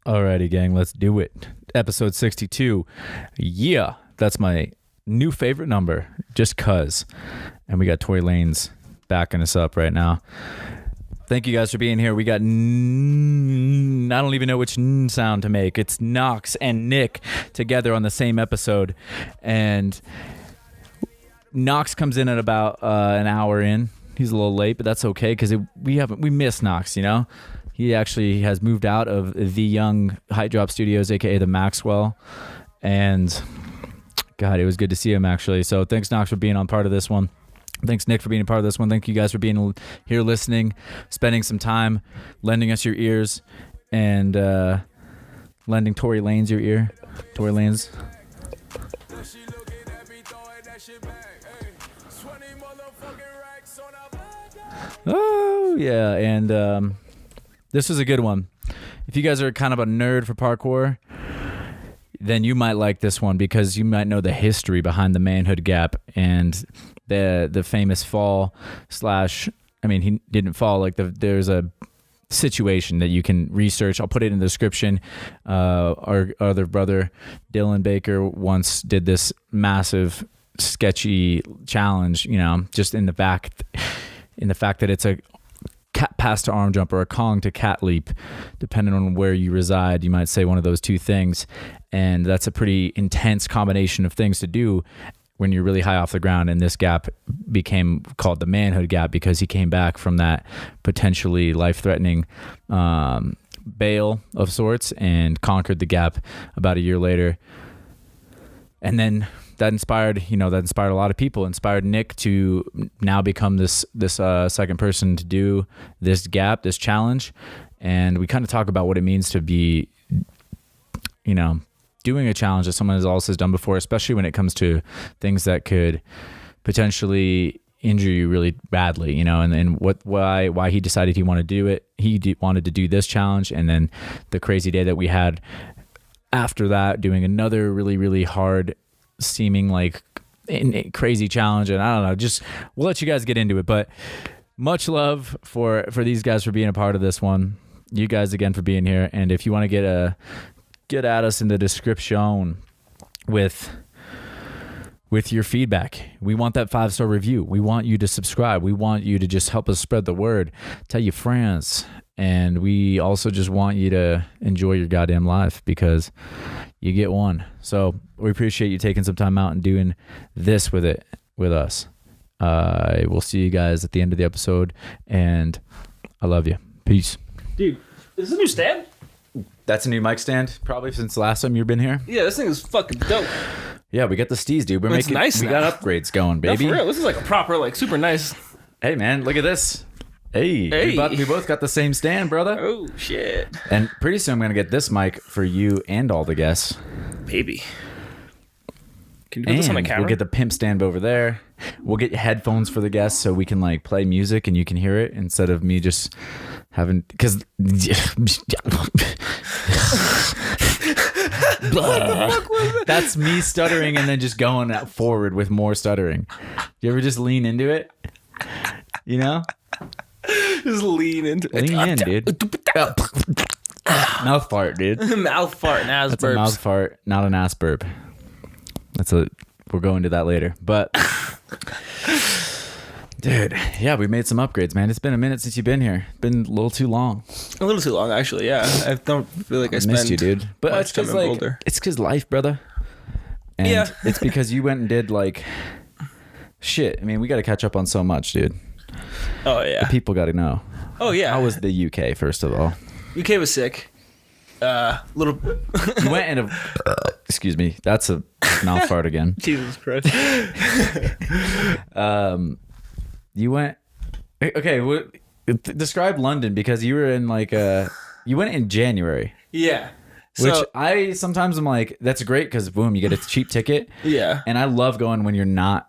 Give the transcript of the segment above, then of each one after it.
Alrighty, gang, let's do it. Episode 62. Yeah, that's my new favorite number, just cuz. And we got Tory Lanez backing us up right now. Thank you guys for being here. We got, I don't even know which sound to make. It's Knox and Nick together on the same episode. And Knox comes in at about an hour in. He's a little late, but that's okay because we miss Knox, you know? He actually has moved out of the young HEIGHT Drop Studios, aka the Maxwell. And God, it was good to see him actually. So thanks, Knox, for being on part of this one. Thanks, Nick, for being a part of this one. Thank you guys for being here listening, spending some time, lending us your ears, and lending Tory Lanez your ear. Tory Lanez. Oh, yeah. And this is a good one. If you guys are kind of a nerd for parkour, then you might like this one because you might know the history behind the Manhood gap and the famous fall slash, I mean, he didn't fall. Like there's a situation that you can research. I'll put it in the description. Our other brother, Dylan Baker, once did this massive sketchy challenge, you know, just in the fact that it's a cat pass to arm jump or a Kong to cat leap, depending on where you reside. You might say one of those two things. And that's a pretty intense combination of things to do when you're really high off the ground. And this gap became called the Manhood gap because he came back from that potentially life-threatening bail of sorts and conquered the gap about a year later. And then that inspired a lot of people. Inspired Nick to now become this second person to do this gap, this challenge. And we kind of talk about what it means to be, you know, doing a challenge that someone else has done before, especially when it comes to things that could potentially injure you really badly, you know, and why he decided he wanted to do it. He wanted to do this challenge, and then the crazy day that we had after that, doing another really, really hard seeming like crazy challenge. And I don't know, just we'll let you guys get into it, but much love for these guys for being a part of this one. You guys again for being here. And if you want to get at us in the description with your feedback, we want that 5-star review. We want you to subscribe. We want you to just help us spread the word, tell your friends. And we also just want you to enjoy your goddamn life because you get one. So we appreciate you taking some time out and doing this with us. We'll see you guys at the end of the episode, and I love you. Peace. Dude, is this a new stand? That's a new mic stand, probably since the last time you've been here. Yeah, this thing is fucking dope. Yeah, we got the steez, dude. It's nice. We got upgrades going, baby. No, for real. This is like a proper, like super nice. Hey, man, look at this. Hey. We both got the same stand, brother. Oh, shit. And pretty soon I'm going to get this mic for you and all the guests. Baby. Can you put this on the camera? We'll get the pimp stand over there. We'll get headphones for the guests so we can like play music and you can hear it instead of me just having... Because... That's me stuttering and then just going forward with more stuttering. You ever just lean into it? You know? Just lean into it. Lean in, dude. Mouth fart, dude. Mouth fart and ass burps. That's a mouth fart, not an ass burp. We'll go into that later. But, dude, yeah, we made some upgrades, man. It's been a minute since you've been here. Been a little too long. A little too long, actually, yeah. I don't feel like I missed you, dude. But it's because it's because life, brother. And yeah. It's because you went and did like shit. I mean, we got to catch up on so much, dude. Oh yeah, the people got to know. Oh yeah, how was the UK first of all? UK was sick. Little. You went in excuse me, that's a mouth fart again. Jesus Christ. You went. Okay, describe London because you were in like you went in January. Yeah. Which I sometimes I'm like, that's great because boom, you get a cheap ticket. Yeah. And I love going when you're not.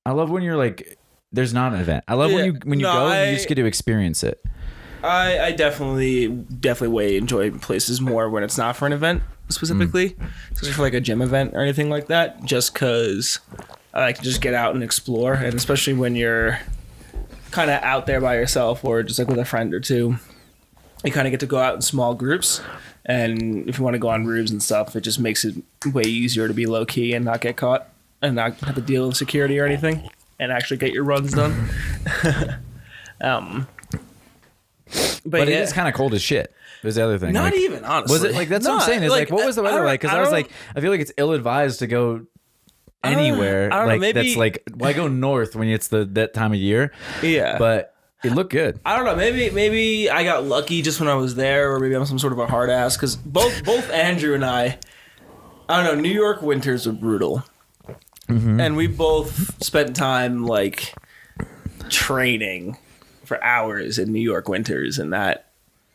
I love when you're like. There's not an event. I love when you go and you just get to experience it. I definitely enjoy places more when it's not for an event specifically, especially for like a gym event or anything like that. Just because I like to just get out and explore, and especially when you're kind of out there by yourself or just like with a friend or two. you kind of get to go out in small groups. And if you want to go on roofs and stuff, it just makes it way easier to be low key and not get caught and not have to deal with security or anything and actually get your runs done. But it is kind of cold as shit. There's the other thing. Not like, even, honestly. Was it like that's what I'm saying? Is like what was the weather like? Because I was like, I feel like it's ill advised to go anywhere. I don't know, maybe, that's like why go north when it's that time of year? Yeah, but it looked good. I don't know. Maybe I got lucky just when I was there, or maybe I'm some sort of a hard ass. Because both Andrew and I don't know. New York winters are brutal, and we both spent time like training for hours in New York winters, and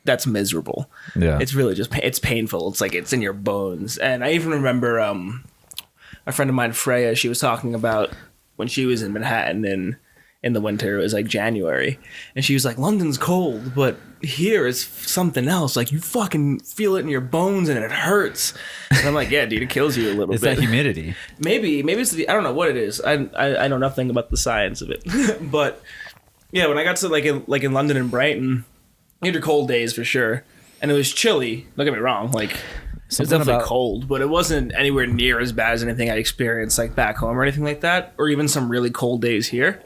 that's miserable. Yeah, it's really just it's painful. It's like it's in your bones. And I even remember a friend of mine, Freya. She was talking about when she was in Manhattan and. In the winter, it was like January, and she was like, "London's cold, but here is something else. Like you fucking feel it in your bones, and it hurts." And I'm like, "Yeah, dude, it kills you a little bit." It's that humidity. Maybe it's I don't know what it is. I know nothing about the science of it, but yeah, when I got to like in London and Brighton, you had your cold days for sure, and it was chilly. Don't get me wrong, like. It was definitely cold, but it wasn't anywhere near as bad as anything I experienced like back home or anything like that, or even some really cold days here.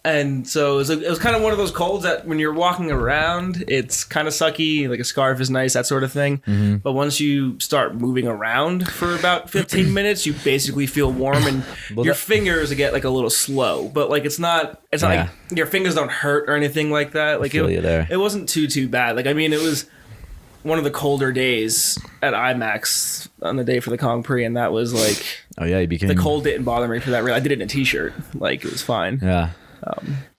And so it was kind of one of those colds that when you're walking around, it's kind of sucky. Like a scarf is nice, that sort of thing. Mm-hmm. But once you start moving around for about 15 minutes, you basically feel warm, and your fingers get like a little slow. But like it's not like your fingers don't hurt or anything like that. Like it wasn't too bad. Like I mean, it was one of the colder days at IMAX on the day for the Kong Prix, and that was like the cold didn't bother me for that. I did it in a t-shirt. Like it was fine. Yeah.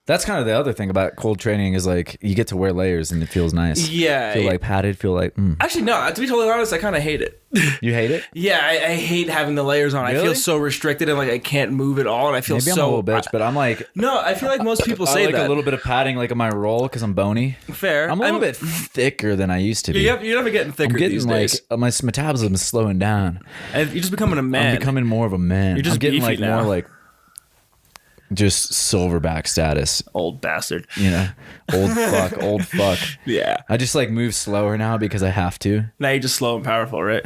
That's kind of the other thing about cold training is like you get to wear layers and it feels nice. Yeah. Feel like padded, feel like... Actually, no. To be totally honest, I kind of hate it. You hate it? Yeah, I hate having the layers on. Really? I feel so restricted and like I can't move at all, and I feel Maybe I'm a little bitch, but I'm like... No, I feel like most people say I like that. a little bit of padding like on my roll because I'm bony. Fair. I'm a little bit thicker than I used to be. You're never getting thicker these days. My metabolism is slowing down. And you're just becoming a man. I'm becoming more of a man. You're just getting beefy like now. More like... Just silverback status. Old bastard. You know, old fuck. Yeah. I just like move slower now because I have to. Now you're just slow and powerful, right?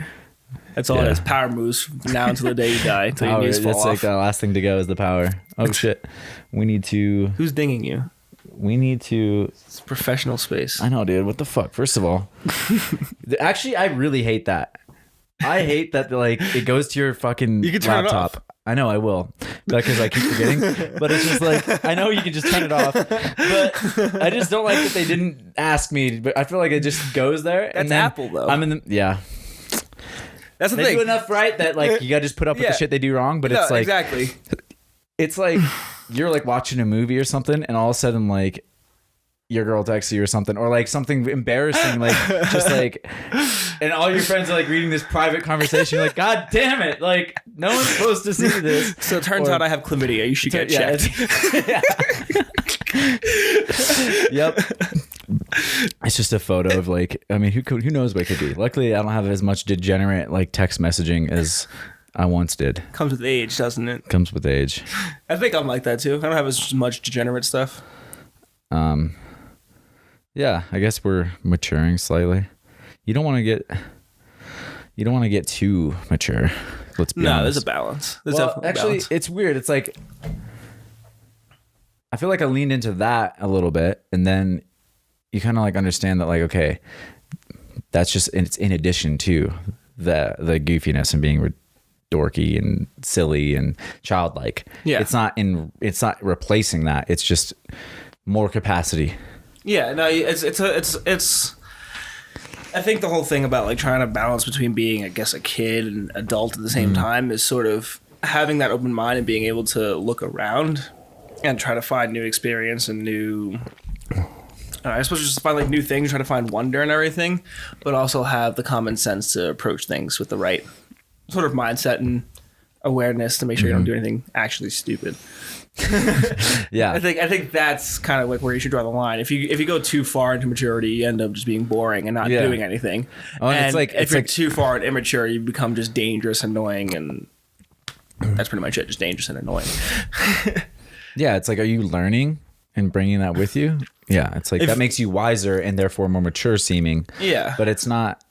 That's all it is. Power moves now until the day you die. Until your knees fall off. That's like the last thing to go is the power. Oh shit. We need to... Who's dinging you? We need to... It's professional space. I know, dude. What the fuck? First of all, actually, I really hate that. I hate that like it goes to your fucking you can turn laptop. It off. I know I will because I keep forgetting, but it's just like I know you can just turn it off, but I just don't like that they didn't ask me. But I feel like it just goes there. That's and then Apple though. I'm in the That's the they thing. do enough right that like you got to just put up with the shit they do wrong. But it's like exactly. It's like you're like watching a movie or something, and all of a sudden like your girl texts you or something, or like something embarrassing, like just like, and all your friends are like reading this private conversation. You're like, God damn it! Like no one's supposed to see this. So it turns out I have chlamydia. You should get checked. Yep. It's just a photo of like, I mean, who knows what it could be. Luckily, I don't have as much degenerate like text messaging as I once did. Comes with age, doesn't it? Comes with age. I think I'm like that too. I don't have as much degenerate stuff. Yeah, I guess we're maturing slightly. You don't want to get too mature. Let's be honest. There's a balance. There's definitely actually, balance. It's weird. It's like I feel like I leaned into that a little bit, and then you kind of like understand that like, okay, that's just it's in addition to the goofiness and being dorky and silly and childlike. Yeah, it's not replacing that. It's just more capacity. Yeah, no, it's. I think the whole thing about like trying to balance between being, I guess, a kid and adult at the same time is sort of having that open mind and being able to look around and try to find new experience and new. I suppose just find like new things, try to find wonder and everything, but also have the common sense to approach things with the right sort of mindset and awareness to make sure you don't do anything actually stupid. Yeah, I think that's kind of like where you should draw the line. If you go too far into maturity, you end up just being boring and not doing anything. Oh, and if you're too far and immature, you become just dangerous, annoying, and that's pretty much it. Just dangerous and annoying. Yeah, it's like, are you learning and bringing that with you, yeah, it's like that makes you wiser and therefore more mature seeming. Yeah. But it's not.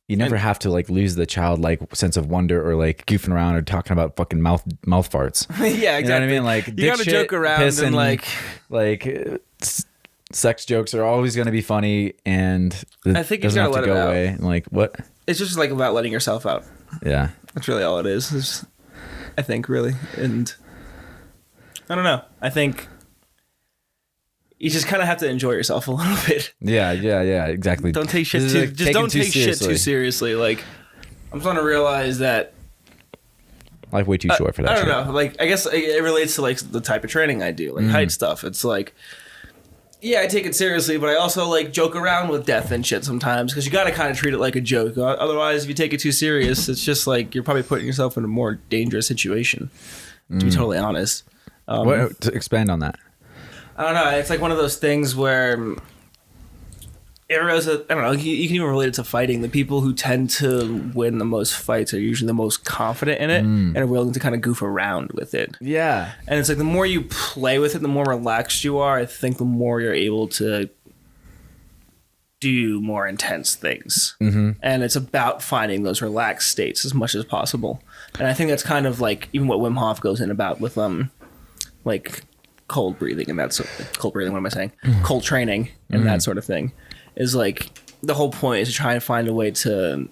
You never have to like lose the childlike sense of wonder or like goofing around or talking about fucking mouth farts. Yeah, exactly. You know what I mean? Like you gotta joke around and like sex jokes are always going to be funny, and I think you gotta let it out. away. And like what? It's just like about letting yourself out. Yeah, that's really all it is. I think really, and I don't know. I think you just kind of have to enjoy yourself a little bit. Yeah, exactly. Don't take shit too. Just don't take shit too seriously. Like, I'm starting to realize that life way too short for that. I don't know. Like, I guess it relates to like the type of training I do, like height stuff. It's like, yeah, I take it seriously, but I also like joke around with death and shit sometimes because you got to kind of treat it like a joke. Otherwise, if you take it too serious, it's just like you're probably putting yourself in a more dangerous situation. To be totally honest. To expand on that. I don't know. It's like one of those things where I don't know. You can even relate it to fighting. The people who tend to win the most fights are usually the most confident in it and are willing to kind of goof around with it. Yeah. And it's like the more you play with it, the more relaxed you are. I think the more you're able to do more intense things. Mm-hmm. And it's about finding those relaxed states as much as possible. And I think that's kind of like even what Wim Hof goes in about with like cold breathing and that sort of cold breathing, what am I saying? Cold training and that sort of thing is like the whole point is to try and find a way to,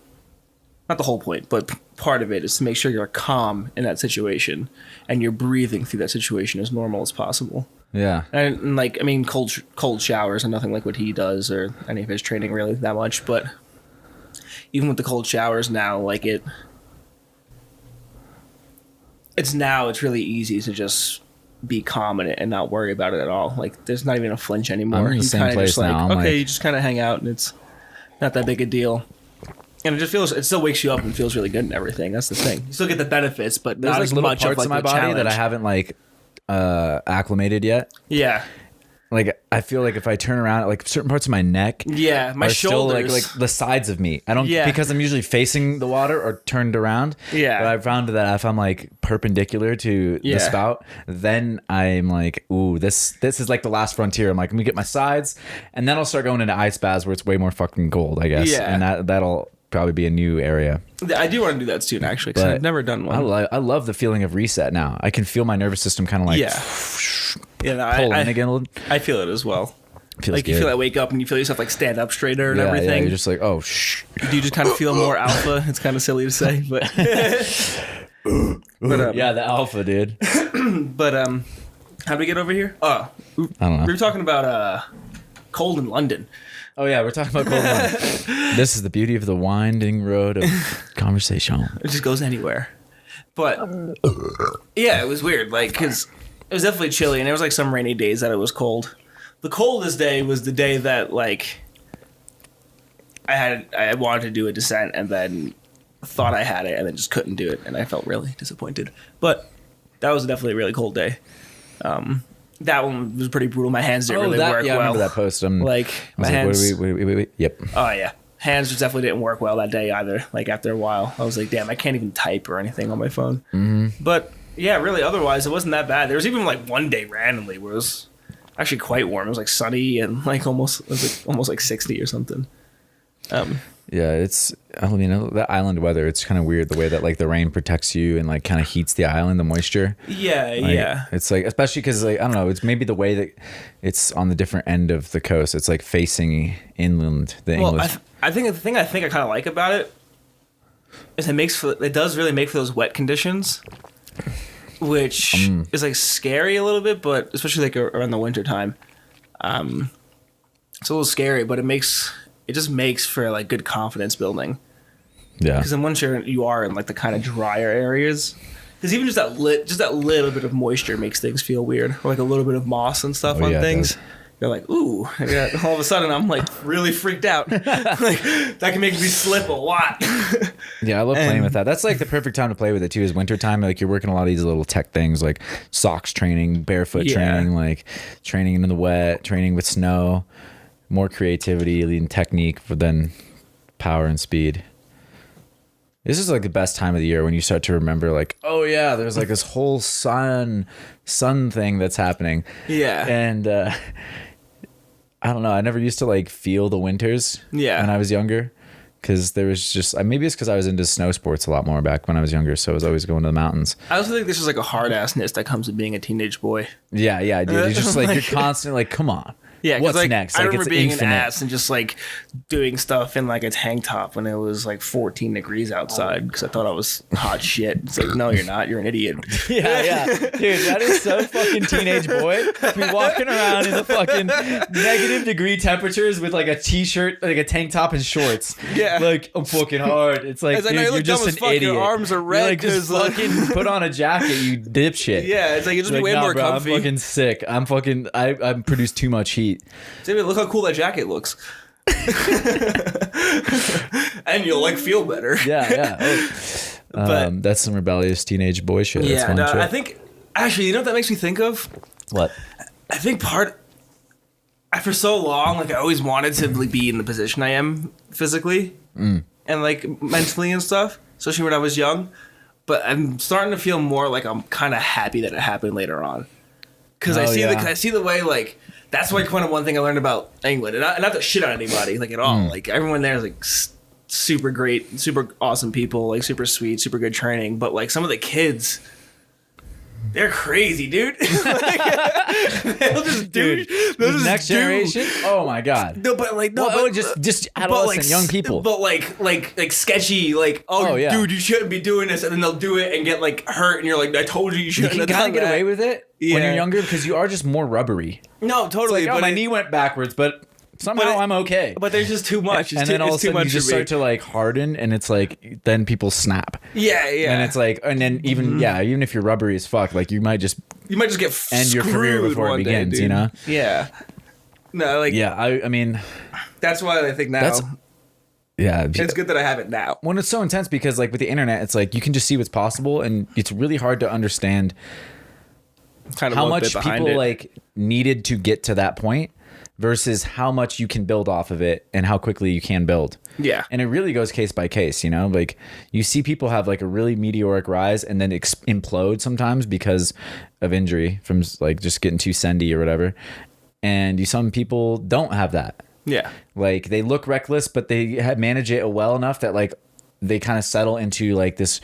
not the whole point, but part of it is to make sure you're calm in that situation and you're breathing through that situation as normal as possible. Yeah. And like, I mean, cold showers are nothing like what he does or any of his training really that much, but even with the cold showers now, like it's really easy to just be calm in it and not worry about it at all. Like there's not even a flinch anymore. I'm in the same place now. You just kind of hang out and it's not that big a deal. And it still wakes you up and feels really good and everything. That's the thing. You still get the benefits, but there's not like as little much parts of of my body challenge. that I haven't like acclimated yet. Yeah. Like I feel like if I turn around, like certain parts of my neck, my are shoulders, still like the sides of me. I don't because I'm usually facing the water or turned around. Yeah, but I found that if I'm like perpendicular to the spout, then I'm like, ooh, this is like the last frontier. I'm like, let me get my sides, and then I'll start going into ice baths where it's way more fucking cold, I guess. Yeah, and that'll probably be a new area. I do want to do that soon, actually, because I've never done one. I love the feeling of reset now. I can feel my nervous system kind of like pull in again a little. I feel it as well. Feels like good. You feel that wake up and you feel yourself like stand up straighter and everything. Yeah, you're just like, oh shh. Do you just kind of feel more alpha? It's kind of silly to say, but yeah, the alpha, dude. But how'd we get over here? Oh, I don't know. We were talking about cold in London. Oh yeah, we're talking about cold wine. This is the beauty of the winding road of conversation. It just goes anywhere. But yeah, it was weird, like because it was definitely chilly, and there was like some rainy days that it was cold. The coldest day was the day that like I wanted to do a descent and then thought I had it and then just couldn't do it, and I felt really disappointed. But that was definitely a really cold day. That one was pretty brutal. My hands didn't really work well. I remember that post. My hands. Wait. Yep. Oh yeah, hands just definitely didn't work well that day either. Like after a while, I was like, damn, I can't even type or anything on my phone. Mm-hmm. But yeah, really, otherwise it wasn't that bad. There was even like one day randomly where it was actually quite warm. It was like sunny and like almost 60 or something. Yeah, I mean, that island weather, it's kind of weird the way that like the rain protects you and like kind of heats the island, the moisture. Yeah. It's like, especially because like, I don't know, it's maybe the way that it's on the different end of the coast. It's like facing inland, English. I think the thing I kind of like about it is it does really make for those wet conditions, which is like scary a little bit, but especially like around the winter time. It's a little scary, but it just makes for like good confidence building. Yeah. Because then once you are in like the kind of drier areas, because even just that little bit of moisture makes things feel weird, or like a little bit of moss and stuff on things. You're like, ooh, all of a sudden I'm like really freaked out. Like that can make me slip a lot. Yeah, I love playing with that. That's like the perfect time to play with it too, is wintertime. Like you're working a lot of these little tech things like socks training, barefoot training, like training in the wet, training with snow. More creativity and technique than power and speed. This is like the best time of the year when you start to remember like, oh yeah, there's like this whole sun thing that's happening. Yeah. And I don't know. I never used to like feel the winters when I was younger. Because there was just, maybe it's because I was into snow sports a lot more back when I was younger. So I was always going to the mountains. I also think this is like a hard assness that comes with being a teenage boy. Yeah, dude. You're just like, you're constantly like, come on. Yeah, what's like, next? I Like, remember it's being infinite. an ass and just like doing stuff in like a tank top when it was like 14 degrees outside because I thought I was hot shit. It's like, no, you're not. You're an idiot. Yeah. Dude, that is so fucking teenage boy. Be walking around in the fucking negative degree temperatures with like a t-shirt, like a tank top and shorts. Yeah. Like, I'm fucking hard. It's like, It's like, dude, no, you you're look dumb just as an fuck. idiot. Your arms are red You're like, just fucking put on a jacket, you dipshit. Yeah, it's like, you'll just be way more bro, comfy. I'm fucking sick. I produce too much heat. David, look how cool that jacket looks. And you'll like feel better. Yeah. But that's some rebellious teenage boy shit. That's fun shit. I think actually, you know what that makes me think of? What? I think for so long, like I always wanted to like, be in the position I am physically and like mentally and stuff, especially when I was young. But I'm starting to feel more like I'm kind of happy that it happened later on, because I see the way like. That's like kind of one thing I learned about England, and not to shit on anybody like at all. Like everyone there is like super great, super awesome people, like super sweet, super good training. But like some of the kids, they're crazy, dude. They'll just do Next generation. Oh my god. No, but like just adolescent young people. But like sketchy, like dude, you shouldn't be doing this, and then they'll do it and get like hurt, and you're like, I told you shouldn't. You can kind of get away with it when you're younger because you are just more rubbery. No, totally. Like, but my knee went backwards, but somehow I'm okay. But there's just too much. And then all of a sudden you just start to like harden, and it's like then people snap. Yeah. And it's like, and then even if you're rubbery as fuck, like you might just get end your career before it begins. You know? Yeah. No, like I mean, that's why I think now. It's good that I have it now. When it's so intense because like with the internet, it's like you can just see what's possible, and it's really hard to understand kind of how much people like needed to get to that point versus how much you can build off of it and how quickly you can build. Yeah. And it really goes case by case, you know, like you see people have like a really meteoric rise and then implode sometimes because of injury from like just getting too sendy or whatever. And some people don't have that. Yeah. Like they look reckless, but they manage it well enough that like they kind of settle into like this.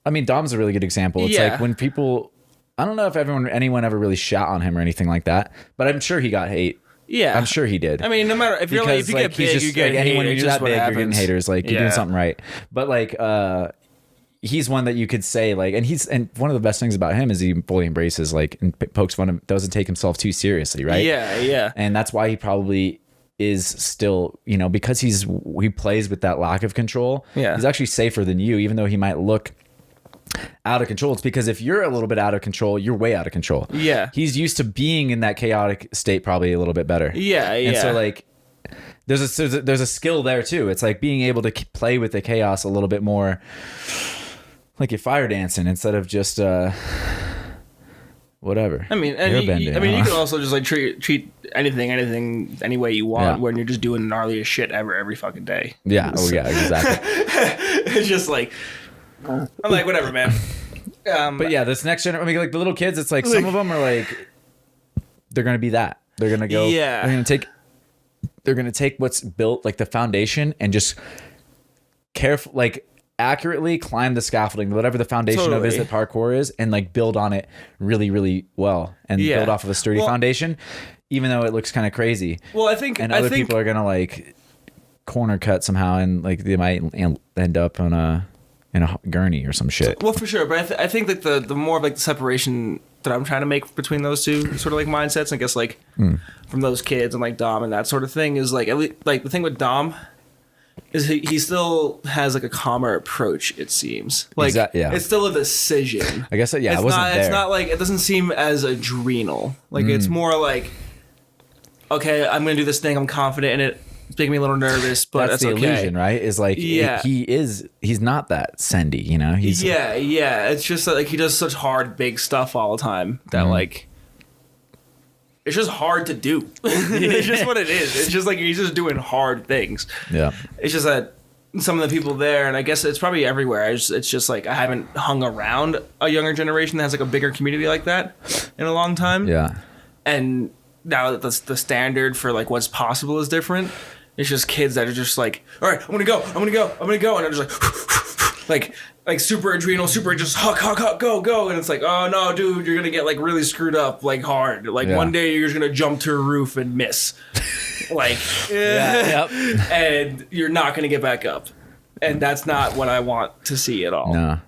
I mean, Dom's a really good example. It's like when people, I don't know if anyone ever really shot on him or anything like that, but I'm sure he got hate. Yeah, I'm sure he did. I mean, no matter if you get big, you get anyone hate. you're that big, you're getting haters. Like you're doing something right. But like, he's one that you could say like, and one of the best things about him is he fully embraces like and pokes fun of, doesn't take himself too seriously, right? Yeah. And that's why he probably is still, you know, because he plays with that lack of control. Yeah, he's actually safer than you, even though he might look out of control. It's because if you're a little bit out of control, you're way out of control. Yeah, he's used to being in that chaotic state probably a little bit better. Yeah. And so like there's a skill there too. It's like being able to play with the chaos a little bit more, like you're fire dancing instead of just whatever. I mean, and you can also just like treat anything any way you want when you're just doing gnarliest shit every fucking day. Yeah. Oh yeah, exactly. It's just like I'm like, whatever, man. But yeah, this next generation, I mean, like the little kids, it's like some of them are like, they're gonna be that. They're gonna go. Yeah. They're gonna take what's built, like the foundation, and just accurately climb the scaffolding, whatever the foundation of is that parkour is, and like build on it really, really well, and build off of a sturdy foundation, even though it looks kind of crazy. Well, I think people are gonna like corner cut somehow, and like they might end up on in a gurney or some shit. Well, for sure, but I think that the more of like the separation that I'm trying to make between those two sort of like mindsets, I guess like from those kids and like Dom and that sort of thing is like at least like the thing with Dom is he still has like a calmer approach. It seems like it's still a decision. I guess I wasn't there. It's not like it doesn't seem as adrenal. Like it's more like, okay, I'm gonna do this thing. I'm confident in it. It's making me a little nervous, but that's the okay. illusion, right? Is like he's not that sendy, you know? He's It's just that, like he does such hard, big stuff all the time that like it's just hard to do. It's just what it is. It's just like he's just doing hard things. Yeah. It's just that some of the people there, and I guess it's probably everywhere. It's just like I haven't hung around a younger generation that has like a bigger community like that in a long time. Yeah. And now that the standard for like what's possible is different, it's just kids that are just like, all right, I'm gonna go, and they're just like super adrenal, super just huck, go, and it's like, oh no, dude, you're gonna get like really screwed up, like hard. Like one day you're just gonna jump to a roof and miss, like, and you're not gonna get back up, and that's not what I want to see at all. No.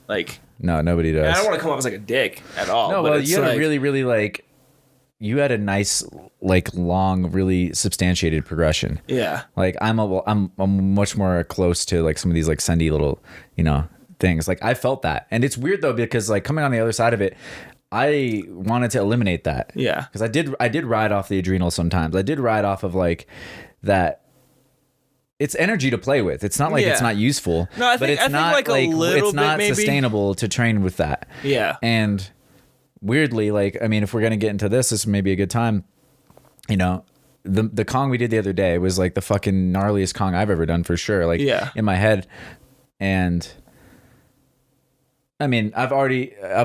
Like, no, nobody does. I don't want to come off as like a dick at all. No, but well, it's you had like, a really, really like. You had a nice, like, long, really substantiated progression. Yeah. Like, I'm much more close to like some of these like sendy little, things. Like, I felt that, and it's weird though because like coming on the other side of it, I wanted to eliminate that. Yeah. Because I did ride off the adrenal sometimes. I did ride off of like that. It's energy to play with. It's not like it's not useful. No, I but think, it's not like a little it's not bit maybe sustainable to train with that. Yeah. And weirdly, like, I mean, if we're gonna get into this may be a good time. The Kong we did the other day was like the fucking gnarliest Kong I've ever done for sure. Like, in my head. And I mean, I've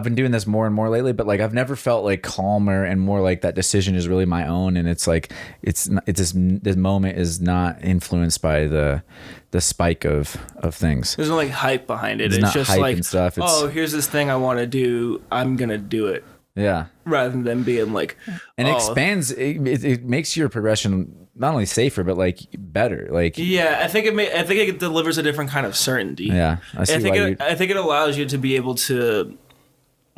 been doing this more and more lately, but like I've never felt like calmer and more like that decision is really my own, and it's like this moment is not influenced by the spike of things. There's no like hype behind it. It's not just hype like and stuff. Oh, here's this thing I want to do. I'm gonna do it. Yeah. Rather than being like, and it expands. It makes your progression not only safer but like better. Like, yeah, I think it delivers a different kind of certainty. Yeah, I think it allows you to be able to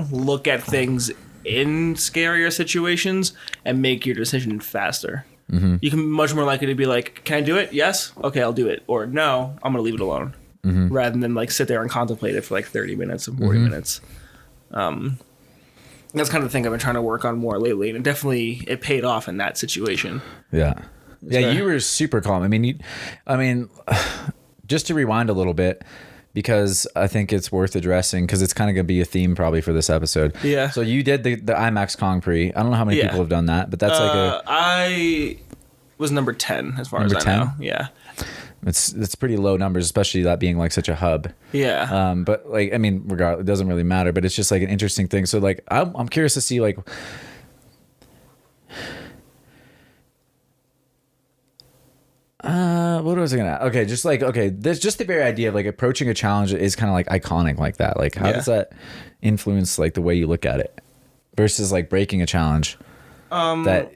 look at things in scarier situations and make your decision faster. Mm-hmm. You can be much more likely to be like, can I do it? Yes. Okay, I'll do it. Or no, I'm gonna leave it alone. Mm-hmm. Rather than like sit there and contemplate it for like 30 minutes or 40 minutes. That's kind of the thing I've been trying to work on more lately, and it paid off in that situation. Yeah. Yeah, you were super calm. I mean, just to rewind a little bit, because I think it's worth addressing, because it's kind of going to be a theme probably for this episode. Yeah. So you did the IMAX Kong Pre. I don't know how many people have done that, but that's I was number 10 as far as I know. Yeah. It's pretty low numbers, especially that being like such a hub. Yeah. But like, I mean, regardless, it doesn't really matter, but it's just like an interesting thing. So like, I'm curious to see like, what was I gonna? Okay, just like, there's just the very idea of like approaching a challenge is kind of like iconic like that. Like, how does that influence like the way you look at it versus like breaking a challenge that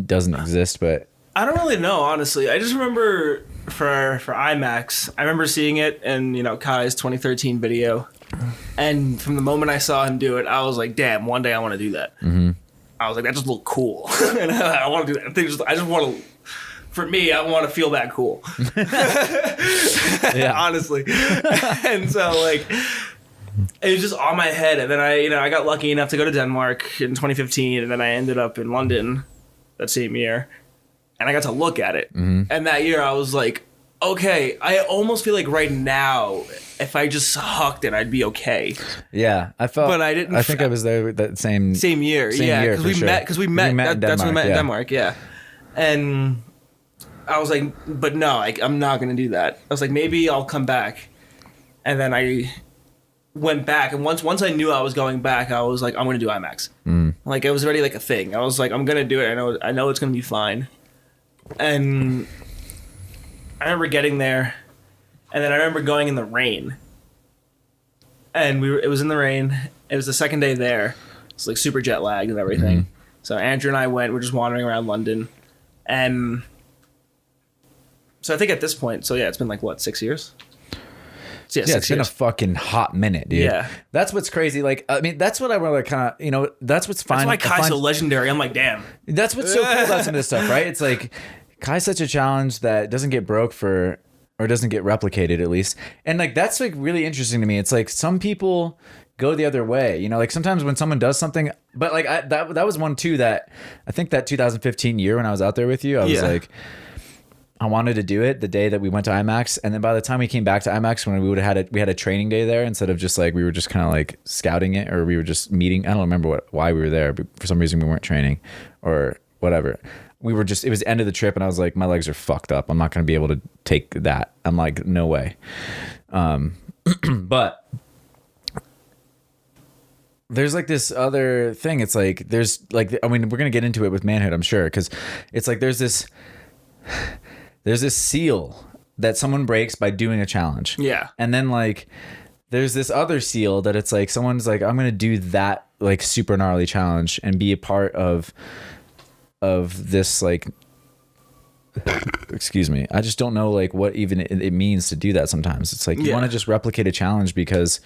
doesn't exist? But I don't really know, honestly. I just remember for IMAX, I remember seeing it in Kai's 2013 video, and from the moment I saw him do it, I was like, damn, one day I want to do that. Mm-hmm. I was like, that just looked cool, and I want to do that. I just want to. For me, I want to feel that cool. Honestly. And so like it was just on my head, and then I got lucky enough to go to Denmark in 2015, and then I ended up in London that same year, and I got to look at it. Mm-hmm. And that year I was like, okay, I almost feel like right now if I just hucked it, I'd be okay. Yeah, I felt, but I didn't. I think I was there that same year. Yeah, because we met. That's when we met in Denmark. Yeah, and I was like, but no, I'm not going to do that. I was like, maybe I'll come back. And then I went back. And once I knew I was going back, I was like, I'm going to do IMAX. Mm. Like, it was already like a thing. I was like, I'm going to do it. I know it's going to be fine. And I remember getting there. And then I remember going in the rain. And it was in the rain. It was the second day there. It's like super jet lagged and everything. Mm-hmm. So Andrew and I we're just wandering around London. And so I think at this point, it's been like what, 6 years? So it's been a fucking hot minute, dude. Yeah, that's what's crazy. Like, I mean, that's what I want to kind of, that's what's fine. That's why Kai's so legendary. I'm like, damn. That's what's so cool about some of this stuff, right? It's like Kai's such a challenge that doesn't get broke or doesn't get replicated at least, and like that's like really interesting to me. It's like some people go the other way, like sometimes when someone does something, but like that was one too that I think that 2015 year when I was out there with you, I was like, I wanted to do it the day that we went to IMAX, and then by the time we came back to IMAX, when we had a training day there instead of just like we were just kind of like scouting it, or we were just meeting. I don't remember why we were there, but for some reason we weren't training or whatever. it was the end of the trip and I was like, my legs are fucked up. I'm not going to be able to take that. I'm like, no way. But there's like this other thing. It's like, there's like, I mean, we're going to get into it with Manhood, I'm sure. Cause it's like, there's this seal that someone breaks by doing a challenge. Yeah. And then like, there's this other seal that it's like, someone's like, I'm going to do that like super gnarly challenge and be a part of this, like, excuse me, I just don't know like what even it means to do that. Sometimes it's like you want to just replicate a challenge because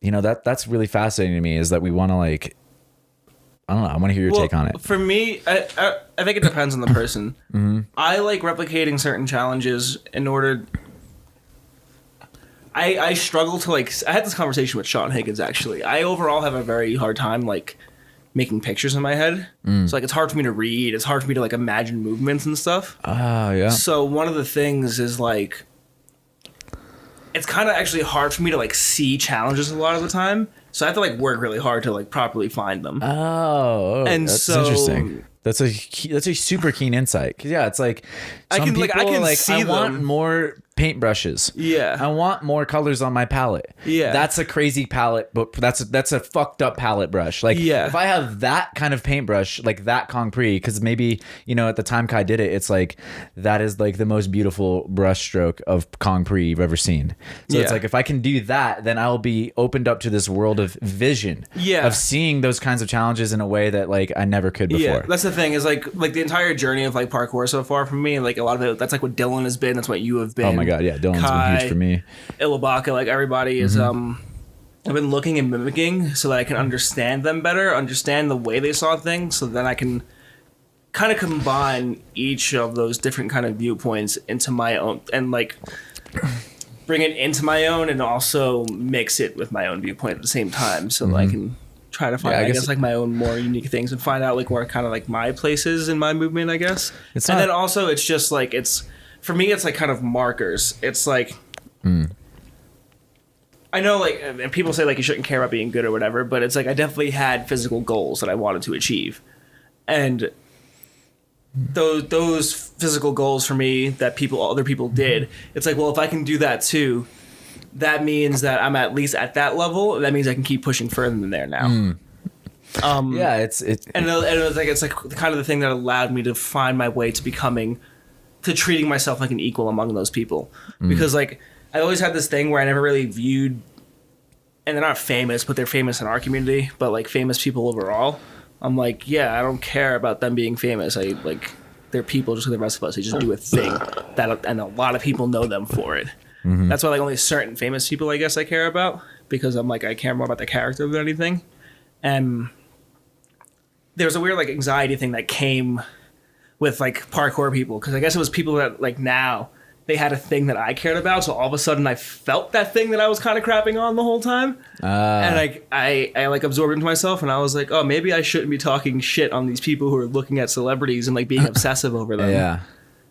you know that's really fascinating to me, is that we want to like, I don't know, I want to hear your take on it. For me, I think it depends on the person. I like replicating certain challenges in order. I struggle to like, I had this conversation with Sean Higgins actually. I overall have a very hard time like making pictures in my head. So like it's hard for me to read. It's hard for me to like imagine movements and stuff. Yeah. So one of the things is like, it's kind of actually hard for me to like see challenges a lot of the time. So I have to like work really hard to like properly find them. And that's interesting. That's a super keen insight. Cause yeah, it's like some people I can like, see I them. want more paintbrushes. Yeah. I want more colors on my palette. Yeah. That's a crazy palette, but that's a fucked up palette brush. Like if I have that kind of paintbrush, like that concrete, because maybe, you know, at the time Kai did it, it's like that is like the most beautiful brush stroke of concrete you've ever seen. So it's like if I can do that, then I'll be opened up to this world of vision. Of seeing those kinds of challenges in a way that like I never could before. Yeah, that's the thing, is like the entire journey of like parkour so far for me, like a lot of it, that's like what Dylan has been, that's what you have been. Oh my god, yeah, Dylan's been huge for me. Ilabaka, like everybody is I've been looking and mimicking so that I can understand them better, understand the way they saw things, so then I can kind of combine each of those different kind of viewpoints into my own, and like bring it into my own and also mix it with my own viewpoint at the same time, so that I can try to find, I guess like my own more unique things and find out like where kind of like my places in my movement, I guess. Then also it's just like, it's, for me, it's like kind of markers. It's like, I know like, and people say like you shouldn't care about being good or whatever, but it's like I definitely had physical goals that I wanted to achieve. And those physical goals for me that other people did, it's like, well, if I can do that too, that means that I'm at least at that level. That means I can keep pushing further than there now. Yeah, it's like kind of the thing that allowed me to find my way to treating myself like an equal among those people. Because like I always had this thing where I never really viewed, and they're not famous, but they're famous in our community, but like famous people overall, I'm like, yeah, I don't care about them being famous. I like, they're people just like the rest of us. They just do a thing and a lot of people know them for it. That's why like only certain famous people, I guess, I care about, because I'm like, I care more about the character than anything. And there was a weird like anxiety thing that came with like parkour people, because I guess it was people that like now they had a thing that I cared about, so all of a sudden I felt that thing that I was kind of crapping on the whole time, and like I like absorbed it into myself, and I was like, oh, maybe I shouldn't be talking shit on these people who are looking at celebrities and like being obsessive over them.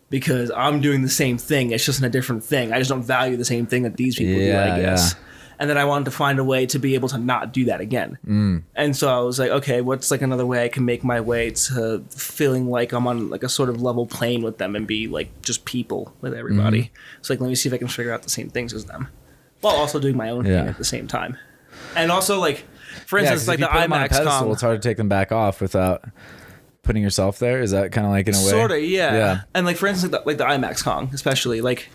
Because I'm doing the same thing. It's just in a different thing. I just don't value the same thing that these people do, I guess. And then I wanted to find a way to be able to not do that again. And so I was like, okay, what's like another way I can make my way to feeling like I'm on like a sort of level plane with them and be like just people with everybody. So like, let me see if I can figure out the same things as them, while also doing my own thing at the same time. And also like, for instance, like the IMAX Kong. It's hard to take them back off without putting yourself there. Is that kind of like in a way? Sort of, yeah. And like, for instance, like the IMAX Kong, especially, like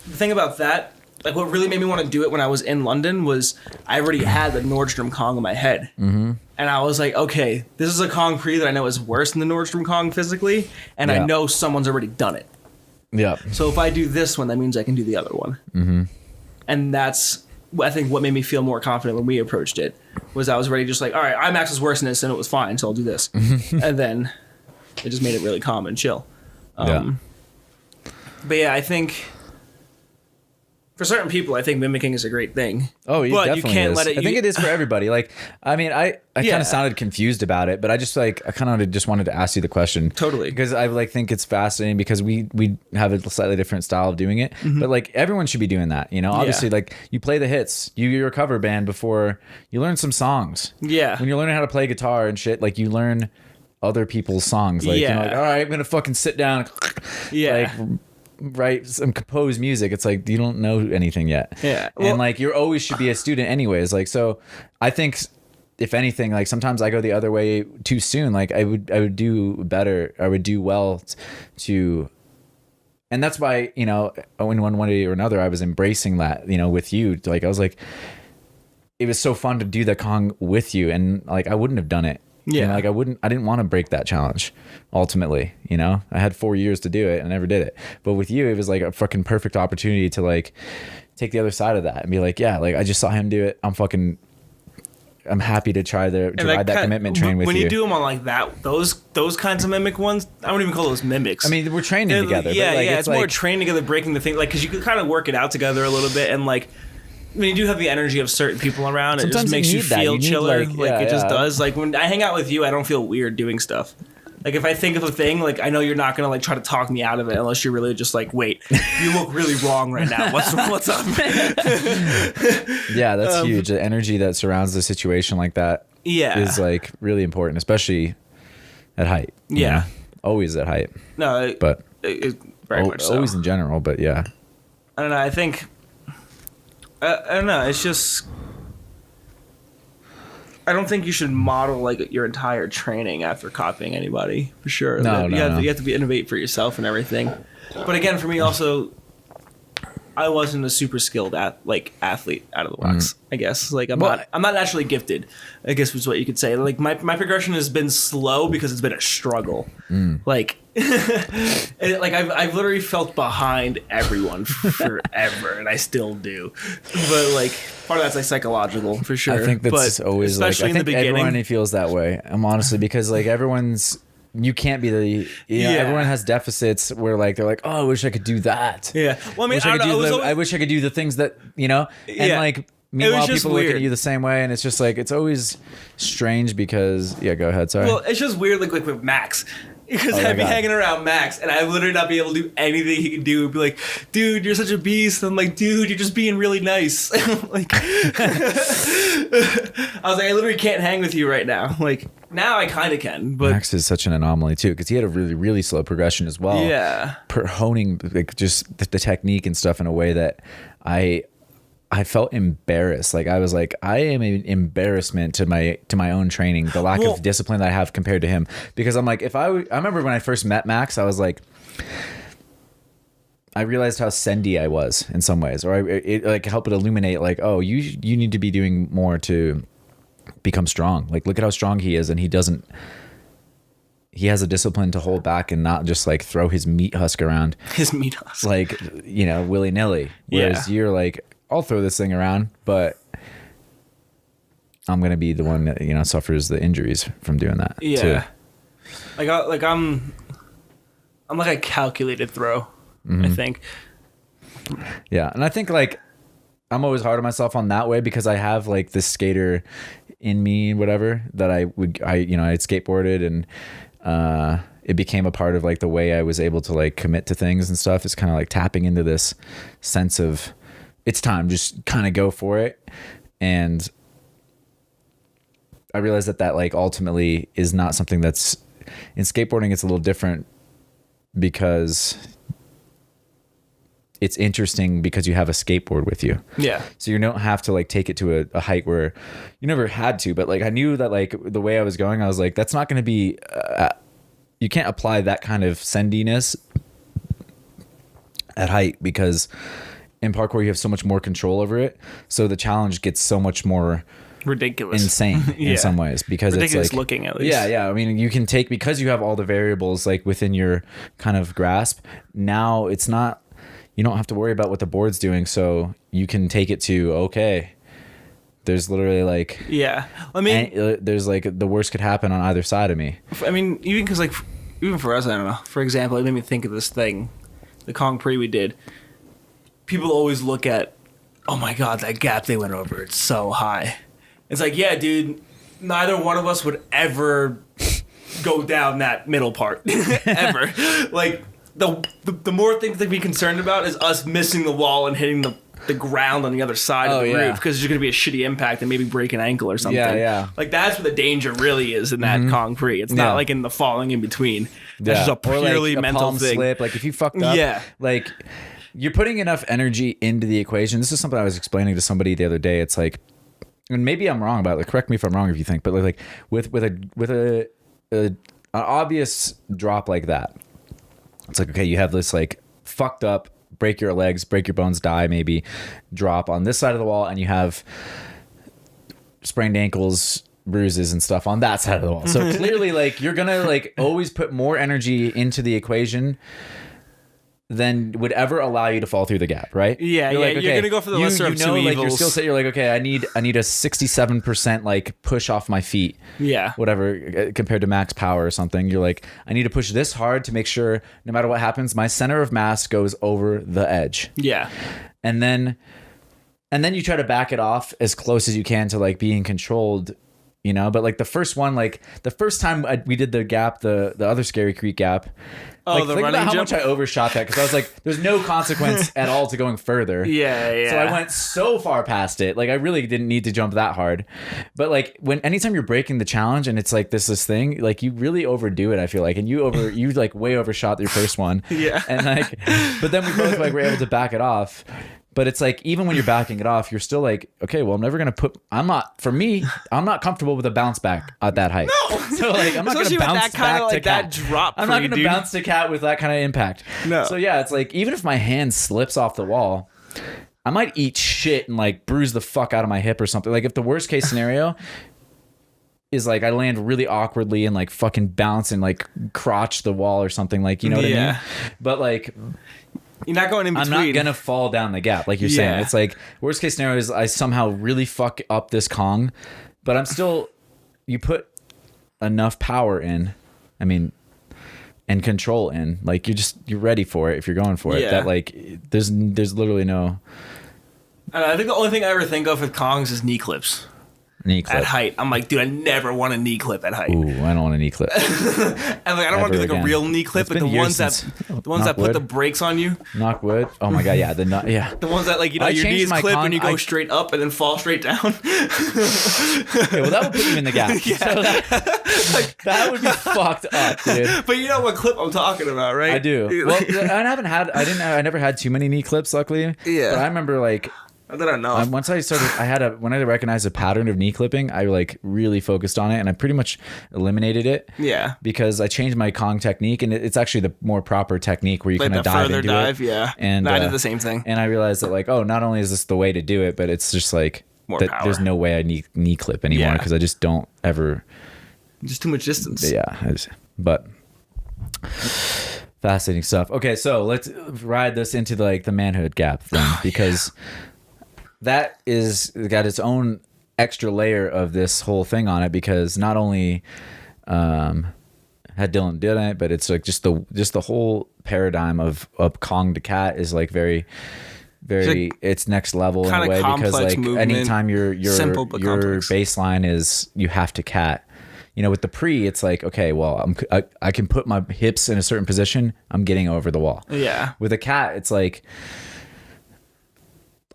the thing about that, like what really made me want to do it when I was in London was I already had the Nordstrom Kong in my head. And I was like, okay, this is a concrete that I know is worse than the Nordstrom Kong physically, and I know someone's already done it. So if I do this one, that means I can do the other one. And that's, I think, what made me feel more confident when we approached it, was I was ready, just like, all right, IMAX is worse than this, and it was fine, so I'll do this. And then it just made it really calm and chill. But yeah, I think for certain people, I think mimicking is a great thing. Oh, it but definitely you can't is. let it. I think it is for everybody. Like, I mean, I kind of sounded confused about it, but I just like, I kind of just wanted to ask you the question. Totally. Because I like think it's fascinating, because we have a slightly different style of doing it, but like everyone should be doing that. You know, obviously, like you play the hits, you're a cover band before you learn some songs. When you're learning how to play guitar and shit, like you learn other people's songs. Like, Yeah. like, all right, I'm going to fucking sit down. Yeah. Like, write some composed music. It's like, you don't know anything yet. Yeah. And like, you always should be a student anyways. Like, so I think if anything, like sometimes I go the other way too soon. Like I would do better. I would do well to, and that's why, in one way or another, I was embracing that, with you. Like, I was like, it was so fun to do the Kong with you. And like, I wouldn't have done it. Yeah. Like I didn't want to break that challenge ultimately, I had 4 years to do it and I never did it. But with you, it was like a fucking perfect opportunity to like take the other side of that and be like, yeah, like I just saw him do it. I'm happy to try to ride that commitment train with you. When you do them on like that, those kinds of mimic ones, I don't even call those mimics. I mean, we're training together. Yeah, but like, it's more training together, breaking the thing, like, because you can kind of work it out together a little bit, and like, when you do have the energy of certain people around, it just makes you feel chiller. It just does. Like when I hang out with you, I don't feel weird doing stuff. Like if I think of a thing, like I know you're not gonna like try to talk me out of it unless you're really just like, wait, you look really wrong right now. What's up? Yeah, that's huge. The energy that surrounds the situation like that is like really important, especially at height. Yeah, always at height. No, but very much so. Always in general, but yeah. I don't know. I think. I don't know. It's just. I don't think you should model like your entire training after copying anybody for sure. You have to be innovate for yourself and everything. But again, for me also, I wasn't a super skilled athlete out of the box. I guess I'm not naturally gifted. I guess was what you could say. Like my progression has been slow because it's been a struggle. Like. I've literally felt behind everyone forever, and I still do. But like part of that's like psychological for sure. I think that's always like I think everyone feels that way. Honestly, because like you can't be everyone has deficits where like they're like, oh, I wish I could do that. Yeah. Well, I mean, I wish I could do the things that and like. Meanwhile, people look at you the same way, and it's just like it's always strange because go ahead. Sorry. Well, it's just weird, like with Max. Because I'd be hanging around Max, and I literally not be able to do anything he could do. It'd be like, dude, you're such a beast. And I'm like, dude, you're just being really nice. Like, I was like, I literally can't hang with you right now. Like, now I kind of can. But Max is such an anomaly, too, because he had a really, really slow progression as well. Yeah. Honing like, just the technique and stuff in a way that I felt embarrassed. Like I was like, I am an embarrassment to my own training. The lack of discipline that I have compared to him. Because I'm like, I remember when I first met Max, I was like, I realized how sendy I was in some ways, or it like helped it illuminate like, oh, you need to be doing more to become strong. Like look at how strong he is, and he has a discipline to hold back and not just like throw his meat husk around. His meat husk. Like willy nilly. Whereas you're like, I'll throw this thing around, but I'm gonna be the one that suffers the injuries from doing that. Yeah, too. I'm like a calculated throw. I think. Yeah, and I think like I'm always hard on myself on that way because I have like this skater in me, whatever, that I had skateboarded and it became a part of like the way I was able to like commit to things and stuff. It's kind of like tapping into this sense of. It's time, just kind of go for it. And I realized that like ultimately is not something that's in skateboarding. It's a little different because it's interesting because you have a skateboard with you. Yeah. So you don't have to like take it to a height where you never had to, but like I knew that like the way I was going, I was like, that's not going to be, you can't apply that kind of sendiness at height because in parkour, you have so much more control over it. So the challenge gets so much more ridiculous, insane in some ways because ridiculous it's like looking at least. Yeah. I mean, you can take because you have all the variables like within your kind of grasp. Now it's not. You don't have to worry about what the board's doing, so you can take it to okay. There's literally like I mean, there's like the worst could happen on either side of me. I mean, even because like even for us, I don't know. For example, it made me think of this thing, the Kong Pre we did. People always look at, oh my God, that gap they went over, it's so high. It's like, yeah, dude, neither one of us would ever go down that middle part, ever. Like, the more things to be concerned about is us missing the wall and hitting the ground on the other side of the roof because there's going to be a shitty impact and maybe break an ankle or something. Yeah. Like that's where the danger really is in that concrete. It's not like in the falling in between. That's just a purely mental palm thing. slip. Like if you fucked up, like you're putting enough energy into the equation. This is something I was explaining to somebody the other day. It's like, and maybe I'm wrong about it. Like, correct me if I'm wrong if you think, but like with an obvious drop like that, it's like, okay, you have this like fucked up, break your legs, break your bones, die maybe, drop on this side of the wall, and you have sprained ankles, bruises and stuff on that side of the wall. So clearly, like, you're gonna like always put more energy into the equation than would ever allow you to fall through the gap, right? Yeah, you're like, okay, you're gonna go for the lesser of two like evils. your skill set. You're like, okay, I need a 67% like push off my feet. Yeah, whatever compared to max power or something. You're like, I need to push this hard to make sure no matter what happens, my center of mass goes over the edge. Yeah, and then you try to back it off as close as you can to like being controlled. You know, but like the first time we did the gap, the other Scary Creek gap. Oh, like, the think running about how jump? much I overshot that because I was like, there's no consequence at all to going further. Yeah. So I went so far past it. Like I really didn't need to jump that hard. But like anytime you're breaking the challenge and it's like this thing, like you really overdo it, I feel like. And you like way overshot your first one. Yeah. And like, but then we both like were able to back it off. But it's like, even when you're backing it off, you're still like, okay, well, I'm not comfortable with a bounce back at that height. No. So like, I'm not going to bounce back to cat. That drop. I'm not going to bounce to cat with that kind of impact. No. So yeah, it's like, even if my hand slips off the wall, I might eat shit and like bruise the fuck out of my hip or something. Like if the worst case scenario is like I land really awkwardly and like fucking bounce and like crotch the wall or something, like, you know what I mean? But like, you're not going in between. I'm not gonna fall down the gap like you're saying. It's like worst case scenario is I somehow really fuck up this Kong, but I'm still, you put enough power in, I mean, and control in, like you're ready for it if you're going for it. That like there's literally no. I think the only thing I ever think of with Kongs is knee clips. Knee clip at height. I'm like, dude, I never want a knee clip at height. Ooh, I don't want a knee clip. And like, I don't want to do like a real knee clip, but the ones that put the brakes on you. Knock wood. Oh my god, yeah, the ones that like, you know, your knees clip and you go straight up and then fall straight down. Okay, well that would put you in the gap. Yeah. So that would be fucked up, dude. But you know what clip I'm talking about, right? I do. Well, I never had too many knee clips, luckily. Yeah. But I remember like. I don't know. Once I started, when I recognized a pattern of knee clipping, I like really focused on it, and I pretty much eliminated it. Yeah. Because I changed my Kong technique, and it's actually the more proper technique where you like kind of dive into it. Yeah. And I did the same thing. And I realized that like, oh, not only is this the way to do it, but it's just like more power. There's no way I need knee clip anymore because I just don't ever. Just too much distance. Yeah. But. Fascinating stuff. Okay, so let's ride this into the manhood gap thing because. That is got its own extra layer of this whole thing on it because not only had Dylan done it, but it's like just the whole paradigm of Kong to cat is like very, very it's next level in a way because like movement, anytime your baseline is you have to cat. You know, with the pre, it's like, okay, well, I can put my hips in a certain position. I'm getting over the wall. Yeah. With a cat, it's like.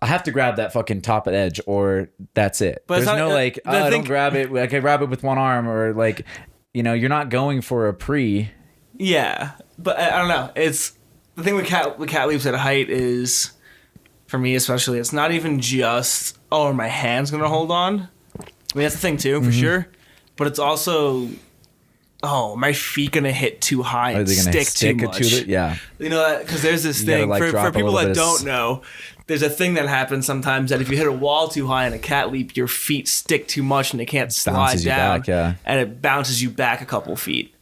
I have to grab that fucking top edge or that's it. But there's no like, I don't grab it. I can grab it with one arm or like, you know, you're not going for a pre. Yeah. But I don't know. It's the thing with cat leaps at height is for me, especially, it's not even just, oh, are my hands going to hold on? I mean, that's the thing too, for sure. But it's also, oh, my feet going to hit too high and stick too much. Yeah. You know, because there's this thing for people that don't know. There's a thing that happens sometimes that if you hit a wall too high in a cat leap, your feet stick too much and they can't slide down. Back, and it bounces you back a couple feet.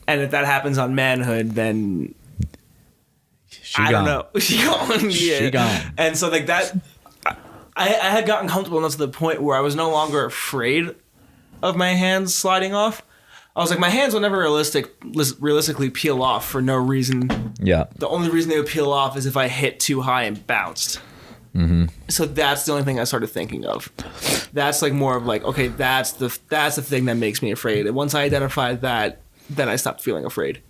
And if that happens on manhood, then I don't know. She gone. She gone. And so like that, I had gotten comfortable enough to the point where I was no longer afraid of my hands sliding off. I was like, my hands will never realistically peel off for no reason. Yeah. The only reason they would peel off is if I hit too high and bounced. Mm-hmm. So that's the only thing I started thinking of. That's like more of like, okay, that's the thing that makes me afraid. And once I identified that, then I stopped feeling afraid.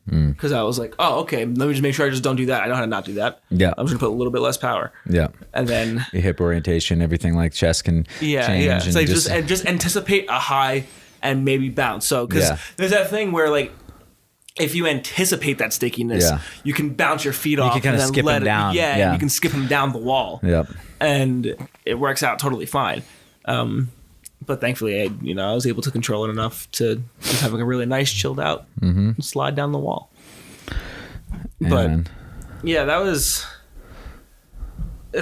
because I was like, oh, okay, let me just make sure I just don't do that. I know how to not do that. Yeah. I'm just gonna put a little bit less power. Yeah. And then the hip orientation, everything like chest can change. It's like just anticipate a high and maybe bounce. So because there's that thing where like if you anticipate that stickiness, you can bounce your feet off. You can kind of skip them down. You can skip them down the wall. Yep. And it works out totally fine. But thankfully, I was able to control it enough to just have like a really nice chilled out slide down the wall. But it's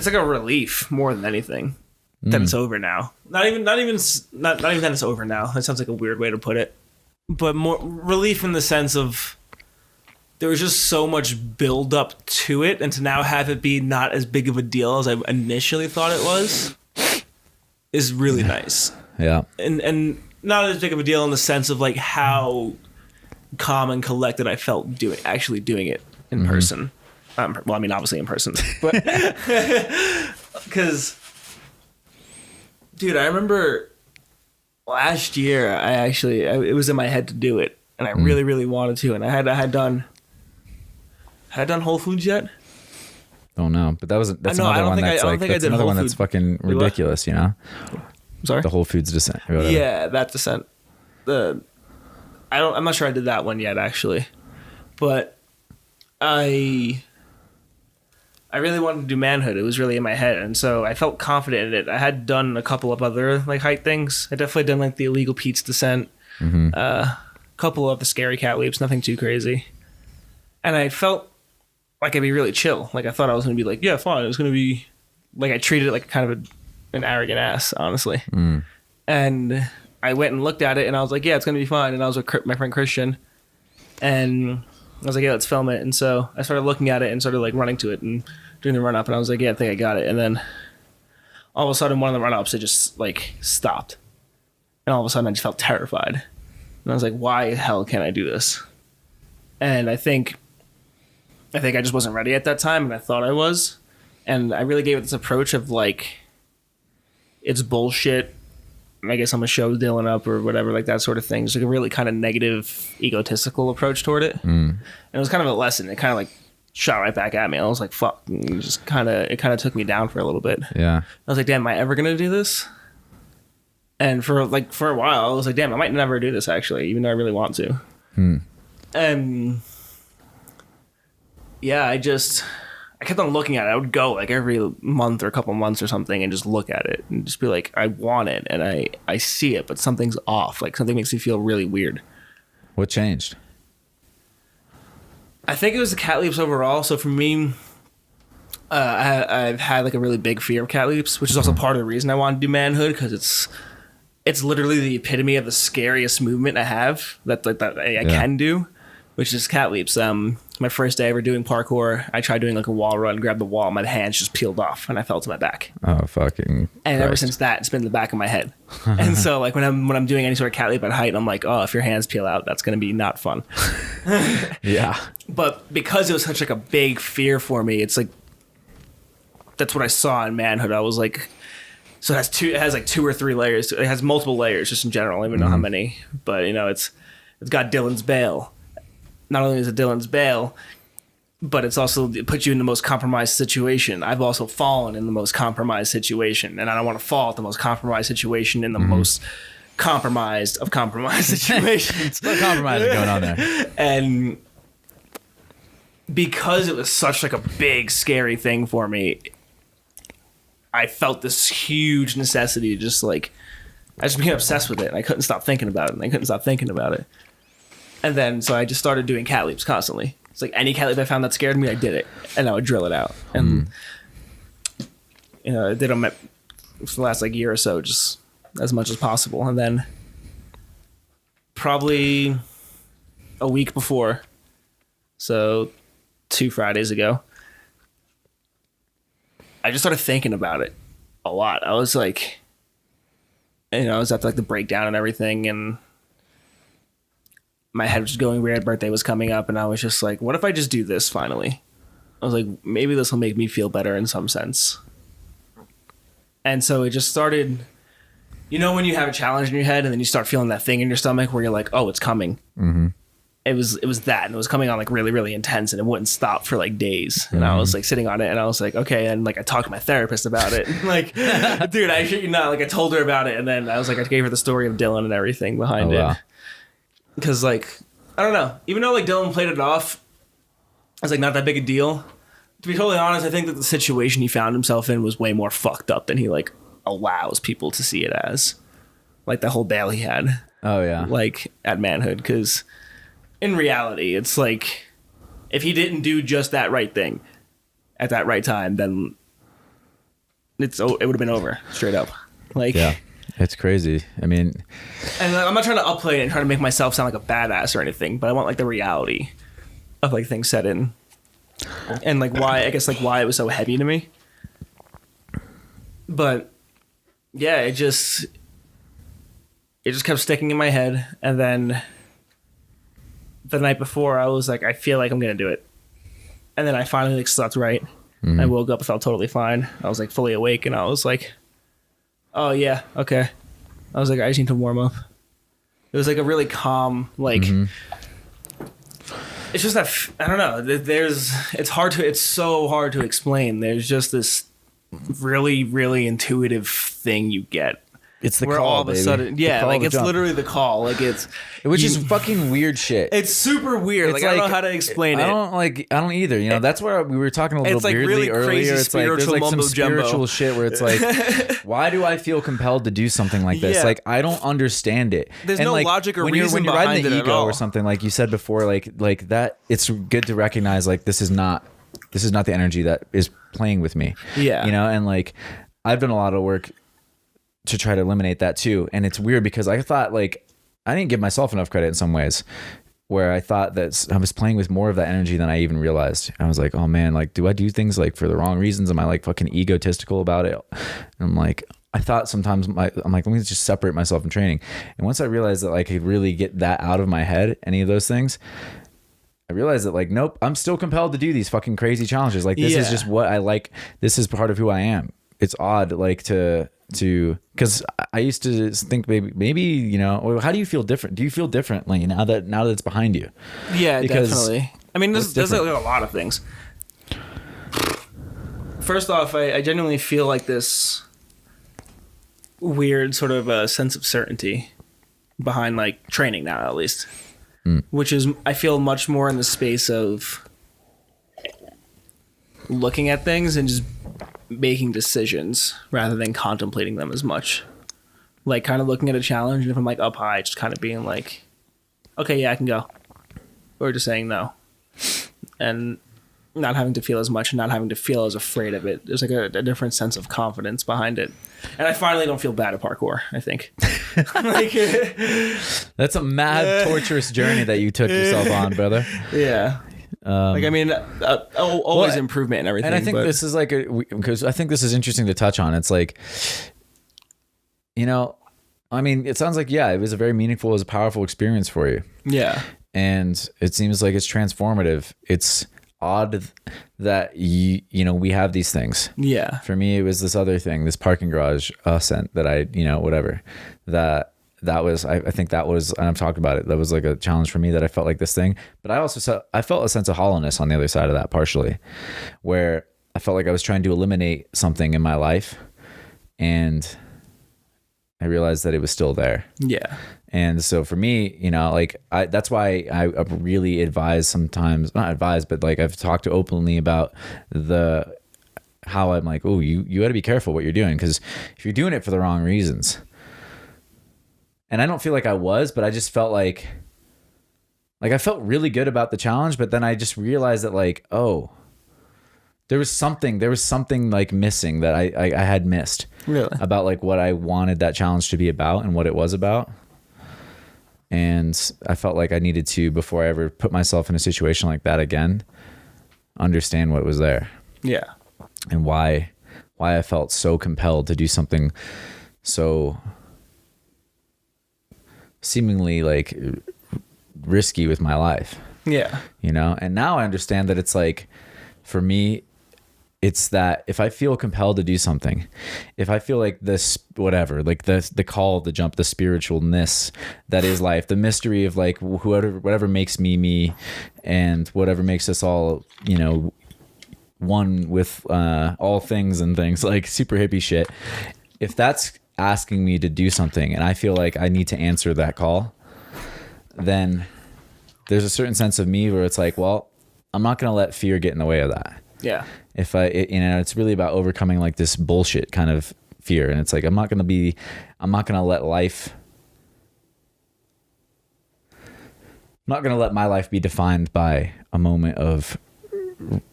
like a relief more than anything that it's over now. Not even that it's over now. That sounds like a weird way to put it. But more relief in the sense of there was just so much build up to it, and to now have it be not as big of a deal as I initially thought it was is really nice. Yeah. And not as big of a deal in the sense of like how calm and collected I felt actually doing it in person. Well, I mean, obviously in person, but because, dude, I remember last year it was in my head to do it, and I really, really wanted to, and I had done Whole Foods yet? Oh no, but that's another one that's fucking ridiculous, you know? Sorry? The Whole Foods descent. Yeah, that descent. I'm not sure I did that one yet, actually. But I really wanted to do Manhood. It was really in my head, and so I felt confident in it. I had done a couple of other like height things. I definitely done like the illegal Pete's descent, a couple of the scary cat leaps, nothing too crazy. And I felt like I'd be really chill. Like I thought I was gonna be like, yeah, fine. It was gonna be like I treated it like kind of an arrogant ass, honestly. And I went and looked at it, and I was like, yeah, it's gonna be fine. And I was with my friend Christian, and I was like, yeah, let's film it. And so I started looking at it and started like running to it and doing the run up, and I was like, yeah, I think I got it. And then all of a sudden, one of the run ups, it just like stopped, and all of a sudden, I just felt terrified. And I was like, why the hell can't I do this? And I think I just wasn't ready at that time, and I thought I was. And I really gave it this approach of like, it's bullshit. I guess I'm gonna show Dylan up or whatever, like that sort of thing. It's like a really kind of negative, egotistical approach toward it. And it was kind of a lesson. It kind of like shot right back at me. I was like, fuck. And it kind of took me down for a little bit. Yeah. I was like, damn, am I ever gonna do this? And for a while, I was like, damn, I might never do this actually, even though I really want to. And yeah, I kept on looking at it. I would go like every month or a couple months or something and just look at it and just be like, I want it and I see it, but something's off. Like something makes me feel really weird. What changed? I think it was the cat leaps overall. So for me, I've had like a really big fear of cat leaps, which is also part of the reason I wanted to do Manhood, because it's literally the epitome of the scariest movement I have that I can do, which is cat leaps. My first day ever doing parkour, I tried doing like a wall run, grabbed the wall, my hands just peeled off, and I fell to my back. Oh fucking! And Christ. Ever since that, it's been in the back of my head. And so like when I'm doing any sort of cat leap at height, I'm like, oh, if your hands peel out, that's gonna be not fun. Yeah. But because it was such like a big fear for me, it's like that's what I saw in Manhood. I was like, so it has like 2 or 3 layers. It has multiple layers just in general. I don't even know how many, but you know, it's got Dylan's bail. Not only is it Dylan's bail, but it puts you in the most compromised situation. I've also fallen in the most compromised situation, and I don't want to fall at the most compromised situation in the most compromised of compromised situations. What compromise is going on there? And because it was such like a big, scary thing for me, I felt this huge necessity to just like, I just became obsessed with it, and I couldn't stop thinking about it. And then, so I just started doing cat leaps constantly. It's like any cat leap I found that scared me, I did it. And I would drill it out. And, you know, I did them for the last like year or so, just as much as possible. And then probably a week before, so 2 Fridays ago, I just started thinking about it a lot. I was like, you know, I was after like the breakdown and everything, and my head was going weird. Birthday was coming up, and I was just like, what if I just do this finally? I was like, maybe this will make me feel better in some sense. And so it just started, you know, when you have a challenge in your head and then you start feeling that thing in your stomach where you're like, oh, it's coming. it was that, and it was coming on like really, really intense, and it wouldn't stop for like days. And I was like sitting on it, and I was like, okay. And like I talked to my therapist about it. Like, dude, I shit you not. Like I told her about it, and then I was like, I gave her the story of Dylan and everything behind it. Because like, I don't know. Even though like Dylan played it off as like not that big a deal, to be totally honest, I think that the situation he found himself in was way more fucked up than he like allows people to see it as. Like the whole bail he had. Oh yeah. Like at Manhood, because in reality, it's like if he didn't do just that right thing at that right time, then it would have been over straight up. Like, yeah, it's crazy. I mean, and I'm not trying to upplay it and try to make myself sound like a badass or anything, but I want like the reality of like things set in, and like why it was so heavy to me. But yeah, it just kept sticking in my head, and then the night before, I was like, I feel like I'm gonna do it, and then I finally like slept right. I woke up, I felt totally fine. I was like fully awake, and I was like, oh yeah, okay. I was like, I just need to warm up. It was like a really calm, like it's just that I don't know. It's so hard to explain. There's just this really, really intuitive thing you get. it's the where call, all of a baby. sudden, yeah, like it's literally the call. Like it's, which is fucking weird shit. it's super weird. It's Like I don't know how to explain it. I don't either. You know, that's where we were talking a little It's like weirdly really earlier. crazy It's like there's spiritual like some mumbo jumbo. spiritual shit where it's like, why do I feel compelled to do something like this? Yeah. Like I don't understand it. There's And no like, logic or when reason you're riding behind the it at ego all. or something, like you said before, like that. It's good to recognize like this is not the energy that is playing with me. Yeah. You know, and like I've done a lot of work to try to eliminate that too. And it's weird because I thought like I didn't give myself enough credit in some ways, where I thought that I was playing with more of that energy than I even realized. I was like, oh man, like, do I do things like for the wrong reasons? Am I like fucking egotistical about it? And I'm like, I thought sometimes I'm like, let me just separate myself from training. And once I realized that like I could really get that out of my head, any of those things, I realized that like, nope, I'm still compelled to do these fucking crazy challenges. Like this is just what I like. This is part of who I am. It's odd, like to because I used to think maybe you know, or how do you feel different? Do you feel differently now that it's behind you? Yeah, Because definitely. I mean, there's like a lot of things. First off, I genuinely feel like this weird sort of a sense of certainty behind like training now, at least, which is I feel much more in the space of looking at things and just making decisions rather than contemplating them as much. Like kind of looking at a challenge, and if I'm like up high, just kind of being like, okay, yeah, I can go, or just saying no, and not having to feel as much and not having to feel as afraid of it. There's like a different sense of confidence behind it, and I finally don't feel bad at parkour, I think. Like, That's a mad torturous journey that you took yourself on, brother. yeah. Like I mean, always well, improvement and everything. And I think but this is like because I think this is interesting to touch on. It's like, you know, I mean, it sounds like it was a very meaningful, it was a powerful experience for you. Yeah. And it seems like it's transformative. It's odd that you know we have these things. Yeah. For me, it was this other thing, this parking garage ascent that I, you know, whatever that was, I think that was, and I've talked about it, that was like a challenge for me that I felt like this thing, but I felt a sense of hollowness on the other side of that partially, where I felt like I was trying to eliminate something in my life, and I realized that it was still there. Yeah. And so for me, you know, like that's why I really advise sometimes, not advise, but like I've talked openly about how I'm like, oh, you got to be careful what you're doing, because if you're doing it for the wrong reasons. And I don't feel like I was, but I just felt like I felt really good about the challenge, but then I just realized that like, oh, there was something like missing that I had missed. Really? About like what I wanted that challenge to be about and what it was about. And I felt like I needed to, before I ever put myself in a situation like that again, understand what was there. Yeah. And why I felt so compelled to do something so seemingly like risky with my life. Yeah. You know? And now I understand that it's like, for me, it's that if I feel compelled to do something, if I feel like this, whatever, like the call, the jump, the spiritualness that is life, the mystery of like whatever makes me, and whatever makes us all, you know, one with all things and things, like super hippie shit. If that's asking me to do something and I feel like I need to answer that call, then there's a certain sense of me where it's like, well, I'm not going to let fear get in the way of that. Yeah. If you know, it's really about overcoming like this bullshit kind of fear. And it's like, I'm not going to let my life be defined by a moment of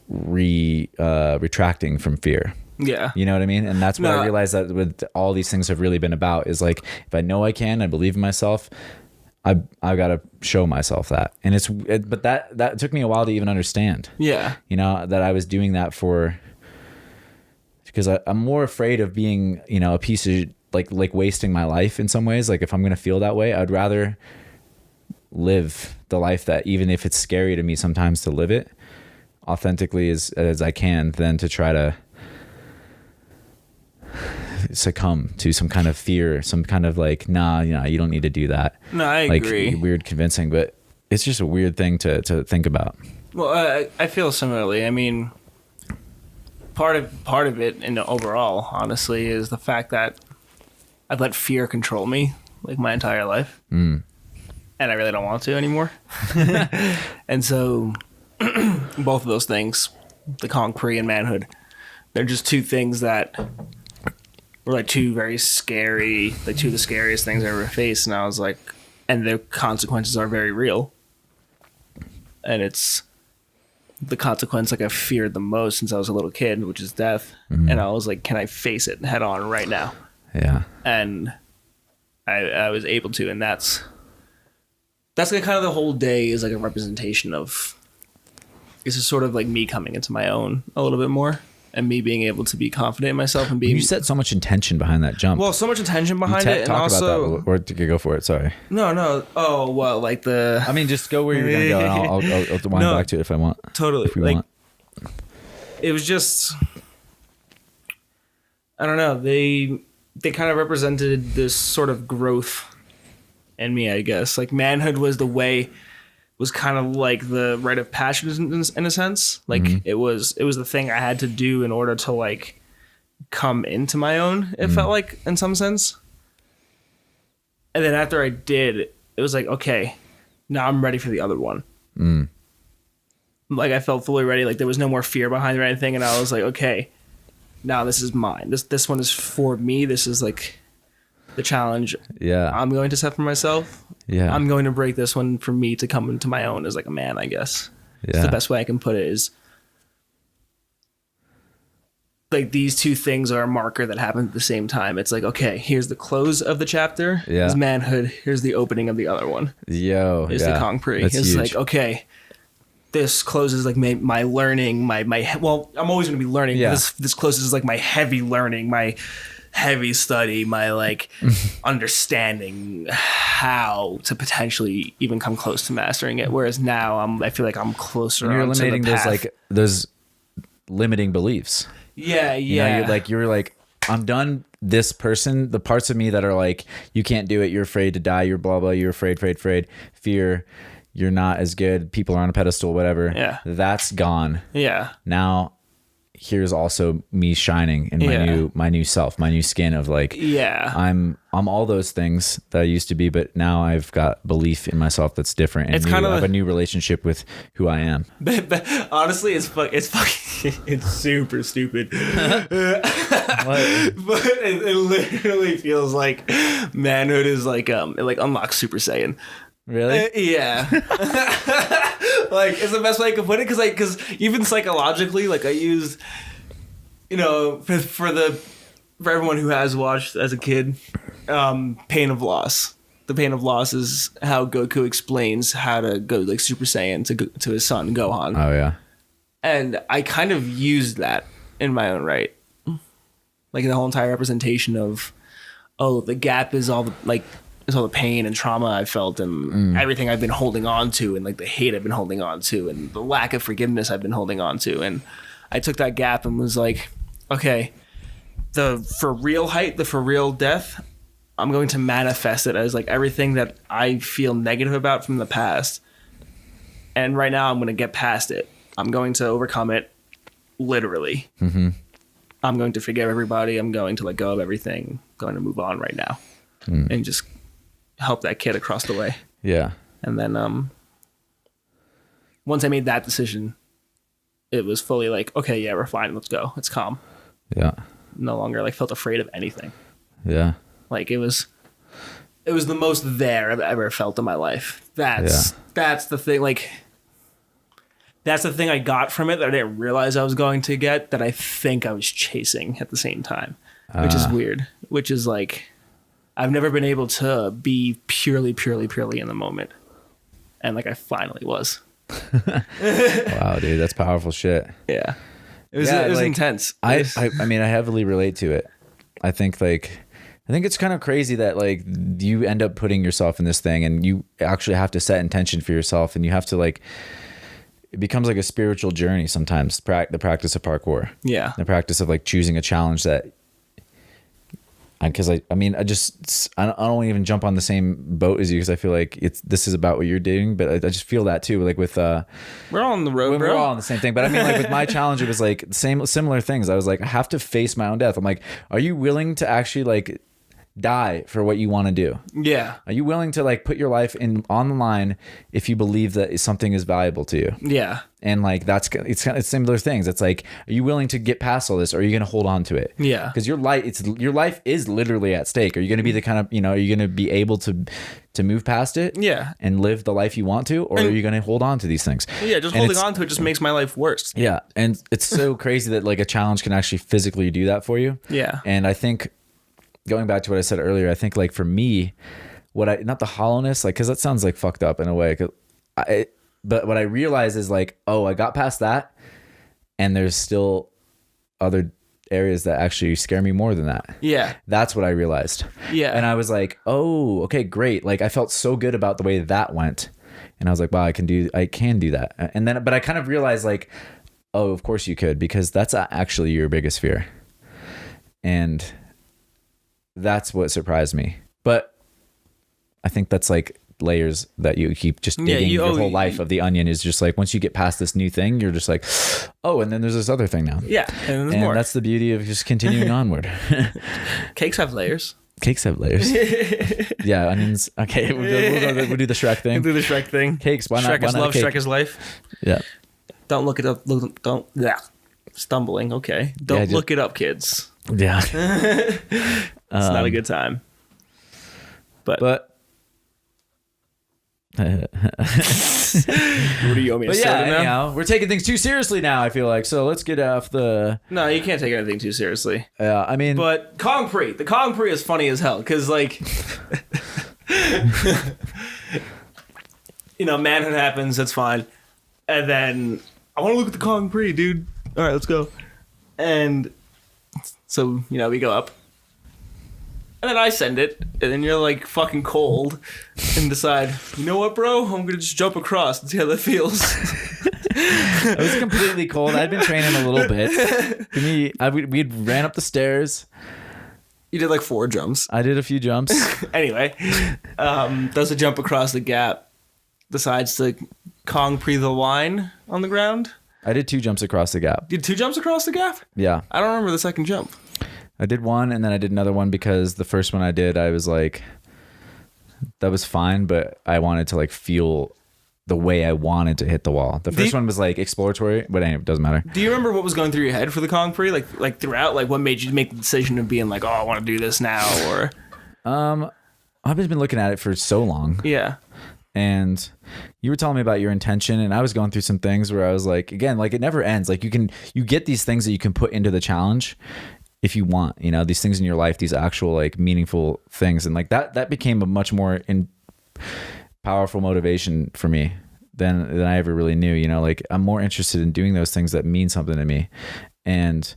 retracting from fear. Yeah. You know what I mean? And that's what I realized that with all these things have really been about is like, if I know I can, I believe in myself, I've got to show myself that. And but that took me a while to even understand. Yeah. You know, that I was doing that because I'm more afraid of being, you know, a piece of like wasting my life in some ways. Like if I'm going to feel that way, I'd rather live the life that, even if it's scary to me sometimes to live it authentically as I can, than to try to succumb to some kind of fear, some kind of like, nah, you know, you don't need to do that. No, I agree. Weird convincing, but it's just a weird thing to think about. Well, I feel similarly. I mean, part of it, and overall, honestly, is the fact that I've let fear control me like my entire life, and I really don't want to anymore. And so, both of those things, the concrete and manhood, they're just two things that were like two very scary, like two of the scariest things I ever faced. And I was like, and the consequences are very real. And it's the consequence like I feared the most since I was a little kid, which is death. Mm-hmm. And I was like, can I face it head on right now? Yeah. And I was able to, and that's like kind of the whole day is like a representation of, this is sort of like me coming into my own a little bit more. And me being able to be confident in myself and being... You set so much intention behind that jump. Well, so much intention behind it. Talk and also about that, or to go for it. Sorry. No. Oh, well, like the... I mean, just go where you're going to go, and I'll wind back to it if I want. Totally. If we want. It was just... I don't know. They kind of represented this sort of growth in me, I guess. Like, manhood was the way... was kind of like the rite of passage in a sense. Like it was the thing I had to do in order to like come into my own. It felt like in some sense. And then after I did, it was like, okay, now I'm ready for the other one. Like I felt fully ready. Like there was no more fear behind it or anything. And I was like, okay, now this is mine. This one is for me. This is like the challenge I'm going to set for myself. Yeah. I'm going to break this one for me to come into my own as like a man, I guess. Yeah. It's the best way I can put it is like these two things are a marker that happen at the same time. It's like, okay, here's the close of the chapter. Yeah. Here's manhood. Here's the opening of the other one. Is the concrete. It's huge. Like, okay, this closes like my learning, my well, I'm always going to be learning. Yeah. This closes like my heavy learning, my heavy study, my like understanding how to potentially even come close to mastering it. Whereas now I feel like I'm closer. And you're eliminating those limiting beliefs. Yeah. You know, you're like, I'm done. This person, the parts of me that are like, you can't do it. You're afraid to die. You're blah, blah. You're afraid, fear. You're not as good. People are on a pedestal, whatever. Yeah. That's gone. Yeah. Now here's also me shining in my new self, my new skin of like, I'm all those things that I used to be, but now I've got belief in myself that's different, and it's I have a new relationship with who I am. But honestly, it's super stupid. But it literally feels like manhood is like it like unlocks Super Saiyan. Really? Yeah. Like it's the best way I can put it, because even psychologically, like I used, you know, for everyone who has watched as a kid, pain of loss. The pain of loss is how Goku explains how to go like Super Saiyan to his son Gohan. Oh yeah. And I kind of used that in my own right, like the whole entire representation of, the gap is all the pain and trauma I felt, and everything I've been holding on to, and like the hate I've been holding on to, and the lack of forgiveness I've been holding on to. And I took that gap and was like, okay, the for real height, the for real death, I'm going to manifest it as like everything that I feel negative about from the past. And right now I'm going to get past it. I'm going to overcome it, literally. Mm-hmm. I'm going to forgive everybody. I'm going to let go of everything. I'm going to move on right now. And just help that kid across the way. Yeah. And then once I made that decision, it was fully like, okay, yeah, we're fine. Let's go. It's calm. Yeah. No longer like felt afraid of anything. Yeah. Like it was the most there I've ever felt in my life. That's the thing. Like that's the thing I got from it that I didn't realize I was going to get, that I think I was chasing at the same time, which is weird. Which is like, I've never been able to be purely in the moment. And like I finally was. Wow, dude, that's powerful shit. Yeah. It was intense. I mean, I heavily relate to it. I think it's kind of crazy that like you end up putting yourself in this thing and you actually have to set intention for yourself, and you have to like, it becomes like a spiritual journey sometimes, the practice of parkour. Yeah. The practice of like choosing a challenge that, because I don't even jump on the same boat as you, because I feel like this is about what you're doing, but I just feel that too. Like with we're all on the road, bro. We're all on the same thing. But I mean, like with my challenge, it was like similar things. I was like, I have to face my own death. I'm like, are you willing to actually like die for what you want to do? Yeah. Are you willing to like put your life on the line if you believe that something is valuable to you? Yeah. And like it's similar things. It's like, are you willing to get past all this, or are you going to hold on to it? Yeah. Because your life is literally at stake. Are you going to be the kind of, are you going to be able to move past it? Yeah. And live the life you want to, or are you going to hold on to these things? Yeah, just holding on to it just makes my life worse. Yeah. And it's so crazy that like a challenge can actually physically do that for you. Yeah. And I think, going back to what I said earlier, I think like for me, not the hollowness, like, cause that sounds like fucked up in a way. But what I realize is like, oh, I got past that, and there's still other areas that actually scare me more than that. Yeah. That's what I realized. Yeah. And I was like, oh, okay, great. Like I felt so good about the way that went. And I was like, wow, I can do that. And then, but I kind of realized like, oh, of course you could, because that's actually your biggest fear. And that's what surprised me. But I think that's like layers that you keep just digging. Your whole life of the onion is just like, once you get past this new thing, you're just like, oh, and then there's this other thing now. Yeah. And more. That's the beauty of just continuing onward. Cakes have layers. Cakes have layers. Yeah, onions. Okay, we'll do the Shrek thing. We'll do the Shrek thing. Cakes. Why Shrek not? Shrek is love. Shrek is life. Yeah. Don't look it up. Don't. Yeah. Stumbling. Okay. Don't look it up, kids. Yeah. It's not a good time. But what do you owe me a soda now? Anyhow, we're taking things too seriously now, I feel like. So let's get off the... No, you can't take anything too seriously. Yeah, I mean... But the Kong-Pri is funny as hell, because, like... Manhood happens, that's fine. And then, I want to look at the Kong-Pri, dude. All right, let's go. And so, we go up. And then I send it, and then you're like fucking cold, and decide, you know what, bro? I'm gonna just jump across and see how that feels. I was completely cold. I'd been training a little bit. We'd ran up the stairs. You did like 4 jumps. I did a few jumps. Anyway, does a jump across the gap. Decides to Kong-Pri the line on the ground. I did 2 jumps across the gap. You did 2 jumps across the gap? Yeah. I don't remember the second jump. I did one, and then I did another one, because the first one I did, I was like, that was fine, but I wanted to like feel the way I wanted to hit the wall. The first one was like exploratory, but anyway, it doesn't matter. Do you remember what was going through your head for the Kong-Pri? Like throughout, like what made you make the decision of being like, oh, I want to do this now, or? I've just been looking at it for so long. Yeah. And you were telling me about your intention, and I was going through some things where I was like, again, like it never ends. Like you get these things that you can put into the challenge if you want, these things in your life, these actual like meaningful things. And like that became a much more powerful motivation for me than I ever really knew, like I'm more interested in doing those things that mean something to me. And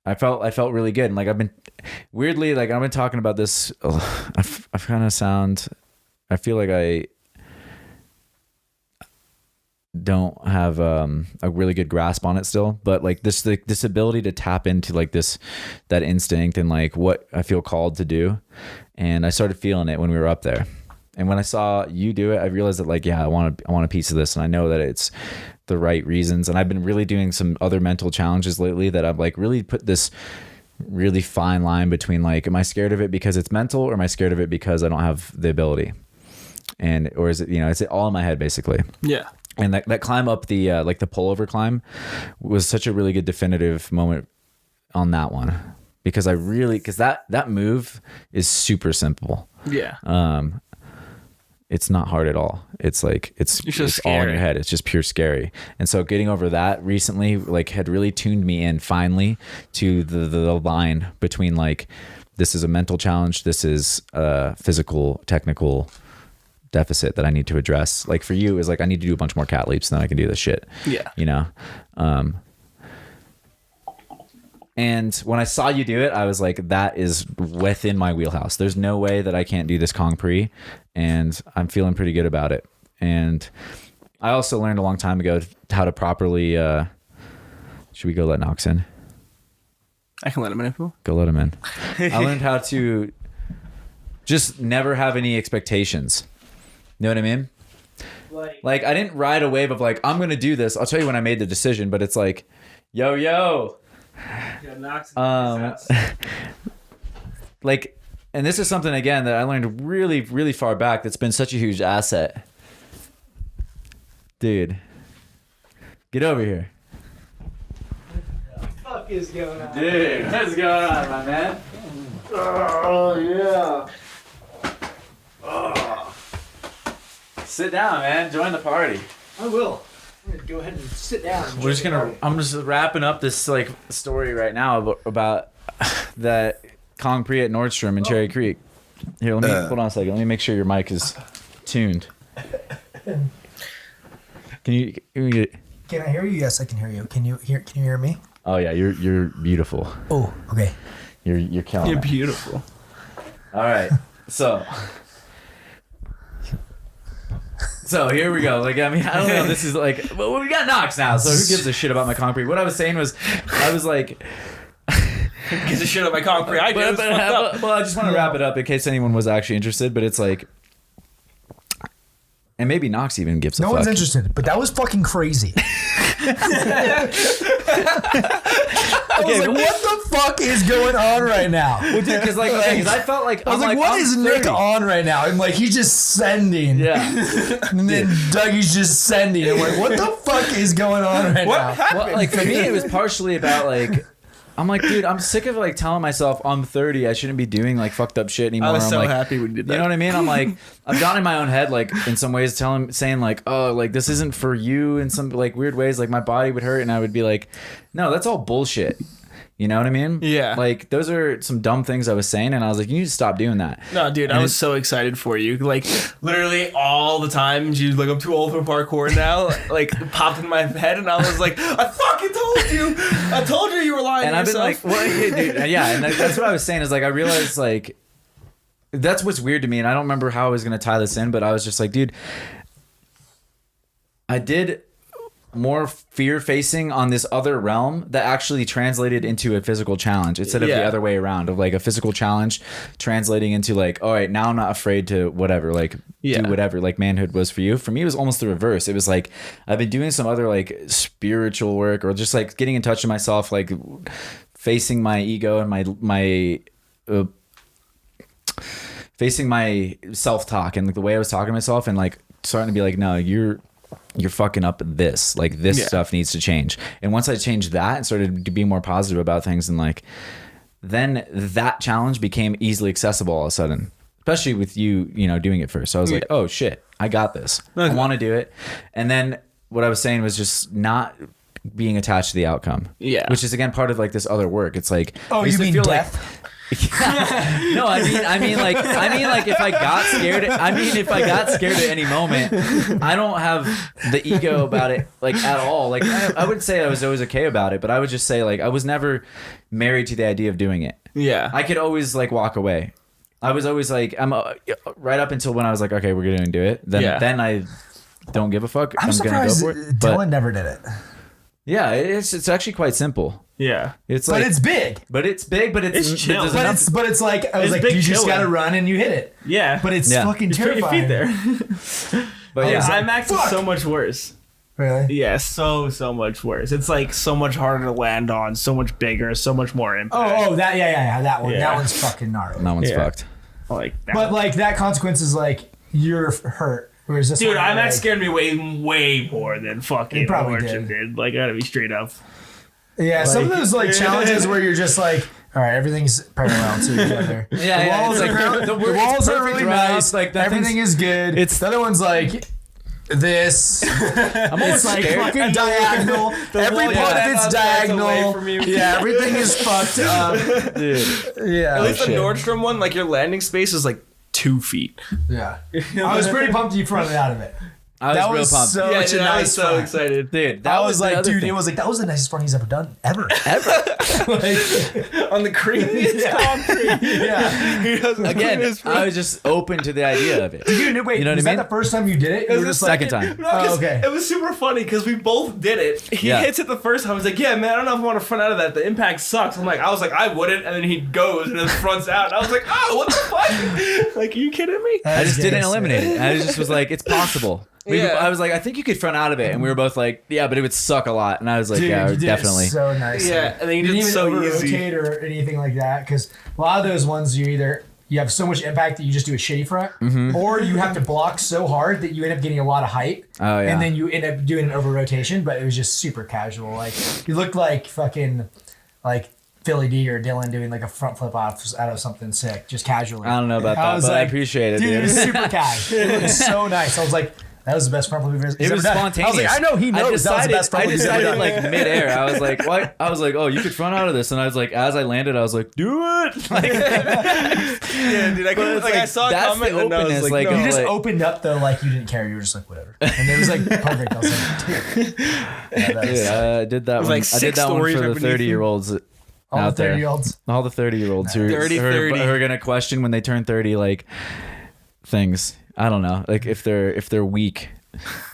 I felt really good. And like, I've been weirdly, like I've been talking about this. I feel like don't have a really good grasp on it still, but like this ability to tap into like that instinct and like what I feel called to do. And I started feeling it when we were up there. And when I saw you do it, I realized that like, yeah, I want a piece of this, and I know that it's the right reasons. And I've been really doing some other mental challenges lately that I've like really put this really fine line between like, am I scared of it because it's mental, or am I scared of it because I don't have the ability? And, or is it, it's all in my head basically. Yeah. And that climb up the, like the pullover climb was such a really good definitive moment on that one, because because that move is super simple. Yeah. It's not hard at all. It's like, it's all in your head. It's just pure scary. And so getting over that recently, like, had really tuned me in finally to the line between like, this is a mental challenge. This is a physical, technical deficit that I need to address. Like for you, it was like, I need to do a bunch more cat leaps, then I can do this shit. Yeah. And when I saw you do it, I was like, that is within my wheelhouse. There's no way that I can't do this Kong Pre, and I'm feeling pretty good about it. And I also learned a long time ago how to properly, should we go let Knox in? I can let him in if you want. Go let him in. I learned how to just never have any expectations. You know what I mean? Like I didn't ride a wave of like, I'm going to do this. I'll tell you when I made the decision, but it's like, yo. Like, and this is something again that I learned really, really far back that's been such a huge asset. Dude, get over here. What the fuck is going on? Dude, what's going on, my man? Oh yeah. Oh. Sit down, man. Join the party. I will. I'm gonna go ahead and sit down. I'm just wrapping up this like story right now about that Kong Pre at Nordstrom in Cherry Creek. Here, let me hold on a second. Let me make sure your mic is tuned. Can you Can I hear you? Yes, I can hear you. Can you hear me? Oh yeah, you're beautiful. Oh, okay. You're killing You're it. beautiful. All right. So here we go. Like, I mean, I don't know. This is like, well, we got Knox now, so who gives a shit about my concrete? What I was saying was, I was like, who gives a shit about my concrete? I do. Well, I just want to wrap it up in case anyone was actually interested, but it's like, and maybe Knox even gives a fuck. No one's interested, but that was fucking crazy. I was like, what the fuck is going on right now? Well, dude, because I felt like I was like, what is Nick on right now? I'm like, he's just sending. Yeah. And then Dougie's just sending. I'm like, what the fuck is going on right now? Well, like for me, it was partially about like, I'm like, dude, I'm sick of like telling myself I'm 30. I shouldn't be doing like fucked up shit anymore. I was so like, happy when you did that. You know what I mean? I'm like, I've gotten in my own head, like in some ways saying like, oh, like this isn't for you in some like weird ways. Like my body would hurt. And I would be like, no, that's all bullshit. You know what I mean? Yeah. Like those are some dumb things I was saying. And I was like, you need to stop doing that. No, dude, I was so excited for you. Like literally all the time you like, I'm too old for parkour now. Like popped in my head and I was like, I fucking told you. I told you were lying and to yourself. I've been like, well, dude, yeah. And that's what I was saying is like, I realized like, that's what's weird to me. And I don't remember how I was going to tie this in, but I was just like, dude, I did more fear facing on this other realm that actually translated into a physical challenge instead of the other way around, of like a physical challenge translating into like, all right, now I'm not afraid to whatever, like do whatever, like Manhood was for you. For me, it was almost the reverse. It was like, I've been doing some other like spiritual work or just like getting in touch with myself, like facing my ego and my facing my self-talk and like the way I was talking to myself and like starting to be like, no, you're fucking up this. Like this stuff needs to change. And once I changed that and started to be more positive about things, and like, then that challenge became easily accessible all of a sudden, especially with you know, doing it first. So I was like, oh shit, I got this. I want to do it. And then what I was saying was just not being attached to the outcome. Yeah. Which is again, part of like this other work. It's like, oh, you mean death? Like, no, I mean like if I got scared at any moment, I don't have the ego about it like at all. Like I would say I was always okay about it, but I would just say like I was never married to the idea of doing it. Yeah, I could always like walk away. I was always like, I'm right up until when I was like, okay, we're gonna do it. Then I don't give a fuck. I'm gonna go surprised for it. Dylan But never did it. yeah, it's actually quite simple. Yeah. It's But like, it's big. but it's big, but it's chill. there's But enough- it's like I was It's like, big you just chilling. gotta run and you hit it. Yeah. But it's Yeah. fucking Just put your terrifying. feet there. but Yeah, yeah, IMAX is so much worse. Really? Yeah, so much worse. It's like so much harder to land on, so much bigger, so much more impact. Oh, that that one. Yeah. That one's fucking gnarly. that one's Yeah. fucked. Like that. But like that consequence is like you're hurt. Whereas this Dude, one, IMAX like, scared me way more than fucking It probably Origin did. Like, I gotta be straight up. Yeah, some of like- those like challenges where you're just like, all right, everything's parallel to each other. Yeah, the walls it's are, like the it's walls are perfect really route, nice. like, Like everything is good. it's- The other one's like this. I'm almost It's like scared. fucking diagonal. Every wall part of that's it's outside away diagonal. from you. Yeah, everything is fucked up. Dude. Yeah. At least the shit. Nordstrom one, like your landing space is like 2 feet. Yeah. I was pretty pumped you fronted out of it. I was That real was pumped. so Yeah, much dude, a I nice was so front. excited. Dude, that I was the like, other dude, thing. it was like that was the nicest front he's ever done ever. On the creamiest concrete. Yeah. He doesn't Again, clean his I was just open to the idea of it. Dude, wait, You know what was I mean? that the first time you did it? You were just like, Second time. No, 'cause okay. It was super funny because we both did it. He Yeah. hits it the first time. I was like, yeah, man, I don't know if I want to front out of that. The impact sucks. I was like, I wouldn't. And then he goes and his fronts out. And I was like, oh, what the fuck? Like, are you kidding me? I just didn't Yes. eliminate it. I just was like, it's possible. Yeah. I was like, I think you could front out of it, and we were both like, yeah, but it would suck a lot. And I was like, Dude, yeah, you did definitely. It so nice. Yeah, and then you did didn't even so over-rotate easy. or anything like that because a lot of those ones you have so much impact that you just do a shitty front, or you have to block so hard that you end up getting a lot of height, Oh, yeah. and then you end up doing an over rotation. But it was just super casual. Like you looked like fucking like Philly D or Dylan doing like a front flip out of something sick, just casually. I don't know about that, was but I like, appreciate it, dude. It dude. was super casual. It was so nice. I was like, that was the best front flip he's It ever was done. spontaneous. I was like, I know he knows that was the best front I flip he's ever decided done. like midair. I was like, what? I was like, oh, you could front out of this, and I was like, as I landed, I was like, do it. Like, Yeah, dude. I But it's I like, saw a that's comment the and I was openness, like, like, no. You just like- opened up though, like you didn't care. You were just like whatever, and it was like perfect. I was like, dude, yeah, that is, dude, I did that was one. like I did 6 that one stories for the right beneath you. 30-year-olds all out the there. 30-year-olds. All the 30-year-olds who 30. are gonna question when they turn 30, like things. I don't know, like if they're weak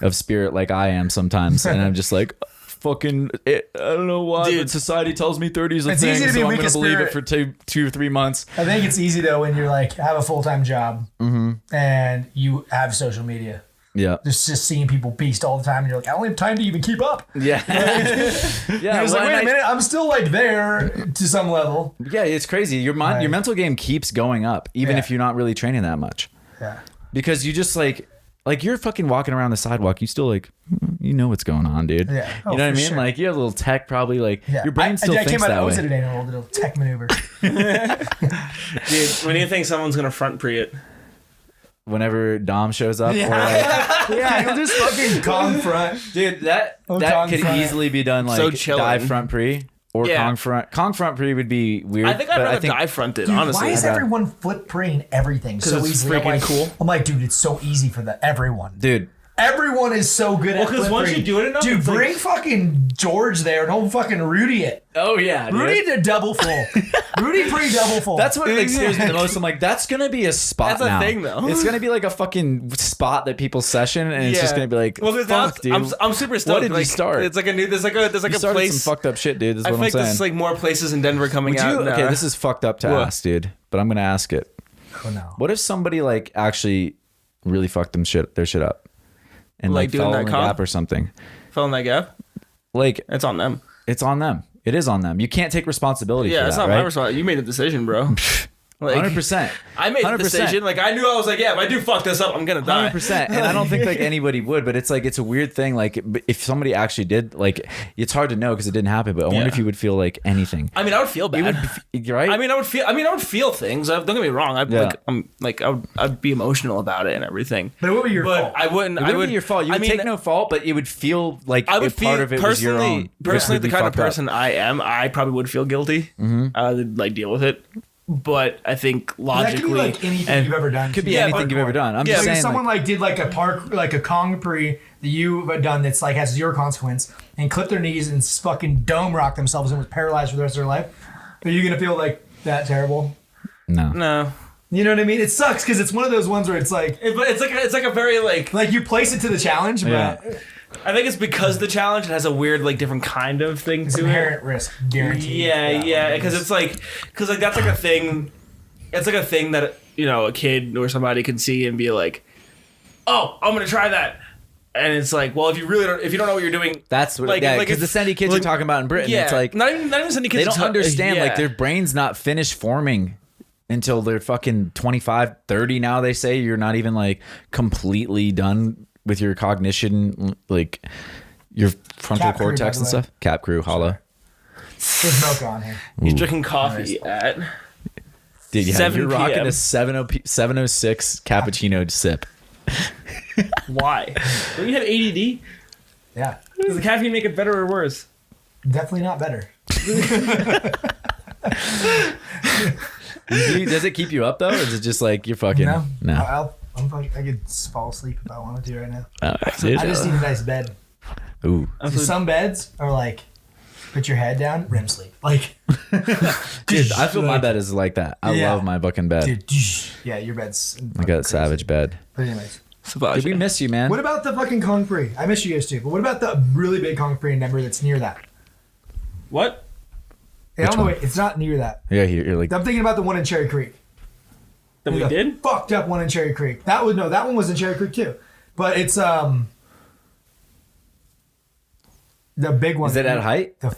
of spirit, like I am sometimes, and I'm just like, fucking, I don't know why, Dude. but society tells me 30 is a It's thing, easy to be so I'm weak gonna of believe it spirit. for 2 or 3 months. I think it's easy though when you're like have a full time job and you have social media. Yeah, Just seeing people beast all the time, and you're like, I don't have time to even keep up. yeah, yeah. I was like, well, wait a and minute, I'm still like there to some level. yeah, it's crazy. Your Right. mental game keeps going up, even Yeah. if you're not really training that much, Yeah. because you just like you're fucking walking around the sidewalk. You still like, you know what's going on, dude. Yeah. Oh, you know what I for mean? sure. Like you have a little tech, probably like Yeah. your brain still I thinks came out that of way. Oza today and I rolled a little tech maneuver. Dude, when do you think someone's gonna front pre it? Whenever Dom shows up, or like, Yeah, he'll just fucking Kong front. dude, that Kong could front. easily be done like So chilling. dive front pre or Yeah. Kong front. Kong front pre would be weird. I think I'd but rather dive fronted, Dude, honestly. why is I got- everyone flip preying everything so it's easily? I'm freaking like, cool. I'm like, dude, it's so easy for everyone. dude. Everyone is so good at 'cause flip once you preying. do it enough, dude, it's like- bring fucking George there and don't fucking Rudy it. Oh yeah, dude. Rudy to double full. Rudy pre-double full. That's what like scares me the most. I'm like, that's gonna be a spot That's a now. thing, though. It's gonna be like a fucking spot that people session, and it's just gonna be like, well, 'cause now fuck, dude. I'm super stoked. What did you like, start? It's like a new. There's like you a started place. some fucked up shit, dude. Is I what feel I'm like saying. there's like more places in Denver coming Would out. you? and, Okay, this is fucked up to What? ask, dude. But I'm gonna ask it. oh no. What if somebody like actually really fucked their shit up, and Like like doing fell that in the comp? gap or something? fell in that gap. Like It's on them. it's on them. It is on them. You can't take responsibility Yeah, for it's that, not right? my responsibility. You made the decision, bro. Like, 100%. I made the 100%. decision. Like I knew I was like, yeah, if I do fuck this up, I'm gonna die. 100%. And I don't think like anybody would, but it's like it's a weird thing. Like if somebody actually did, like it's hard to know because it didn't happen. But I wonder Yeah. if you would feel like anything. I mean, I would feel bad. Right? I mean, I would feel things. Don't get me wrong. Yeah. I'd be emotional about it and everything. But it would be your But fault. I wouldn't. It I wouldn't would be your fault. You would take no fault, but it would feel like I would if feel part of it was your own. Personally, It the would be kind of fucked up. person I am, I probably would feel guilty. I would like deal with it. But I think that could be logically, like anything and you've ever done. Could be Yeah, anything you've ever done. I'm Yeah, just Like if saying. someone Like, like did like a like a Kong pre that you've done that's like has zero consequence and clipped their knees and fucking dome rock themselves and was paralyzed for the rest of their life, are you gonna feel like that terrible? no. no. You know what I mean? It sucks because it's one of those ones where it's like, But it's like a very like you place it to the challenge, Yeah. but I think it's because the challenge it has a weird like different kind of thing it's to it. inherent risk guaranteed. Yeah, because it's like that's like a thing. It's like a thing that a kid or somebody can see and be like, "Oh, I'm gonna try that," and it's like, well, if you don't know what you're doing, That's what, like, because the Sendy kids are talking about in Britain. yeah, It's like not even Sendy kids. they don't understand. Yeah. Like their brain's not finished forming until they're fucking 25, 30. Now they say you're not even like completely done with your cognition, like your frontal Cap crew, cortex by and the way. stuff. Cap crew, holla. There's milk on here. He's drinking coffee at. Dude, yeah, 7 you're rocking PM. a 706 cappuccino sip. Why? Don't you have ADD? Yeah, Does the caffeine make it better or worse? definitely not better. Does it keep you up though, or is it just like you're fucking? No. I could fall asleep if I wanted to right now. Dude. I just need a nice bed. Ooh. Some beds are like, put your head down, REM sleep. Like, Dude, I feel my bed is like that. I Yeah. love my fucking bed. dude, yeah, your bed's. I got a savage bed. But anyways, Dude, we miss you, man. what about the fucking concrete? I miss you guys too. But what about the really big concrete in Denver that's near that? What? Hey, Which no, one? wait, it's not near that. Yeah, you're like. I'm thinking about the one in Cherry Creek. That we The did? fucked up one in Cherry Creek. That one was in Cherry Creek too. But it's the big one. Is it at height? The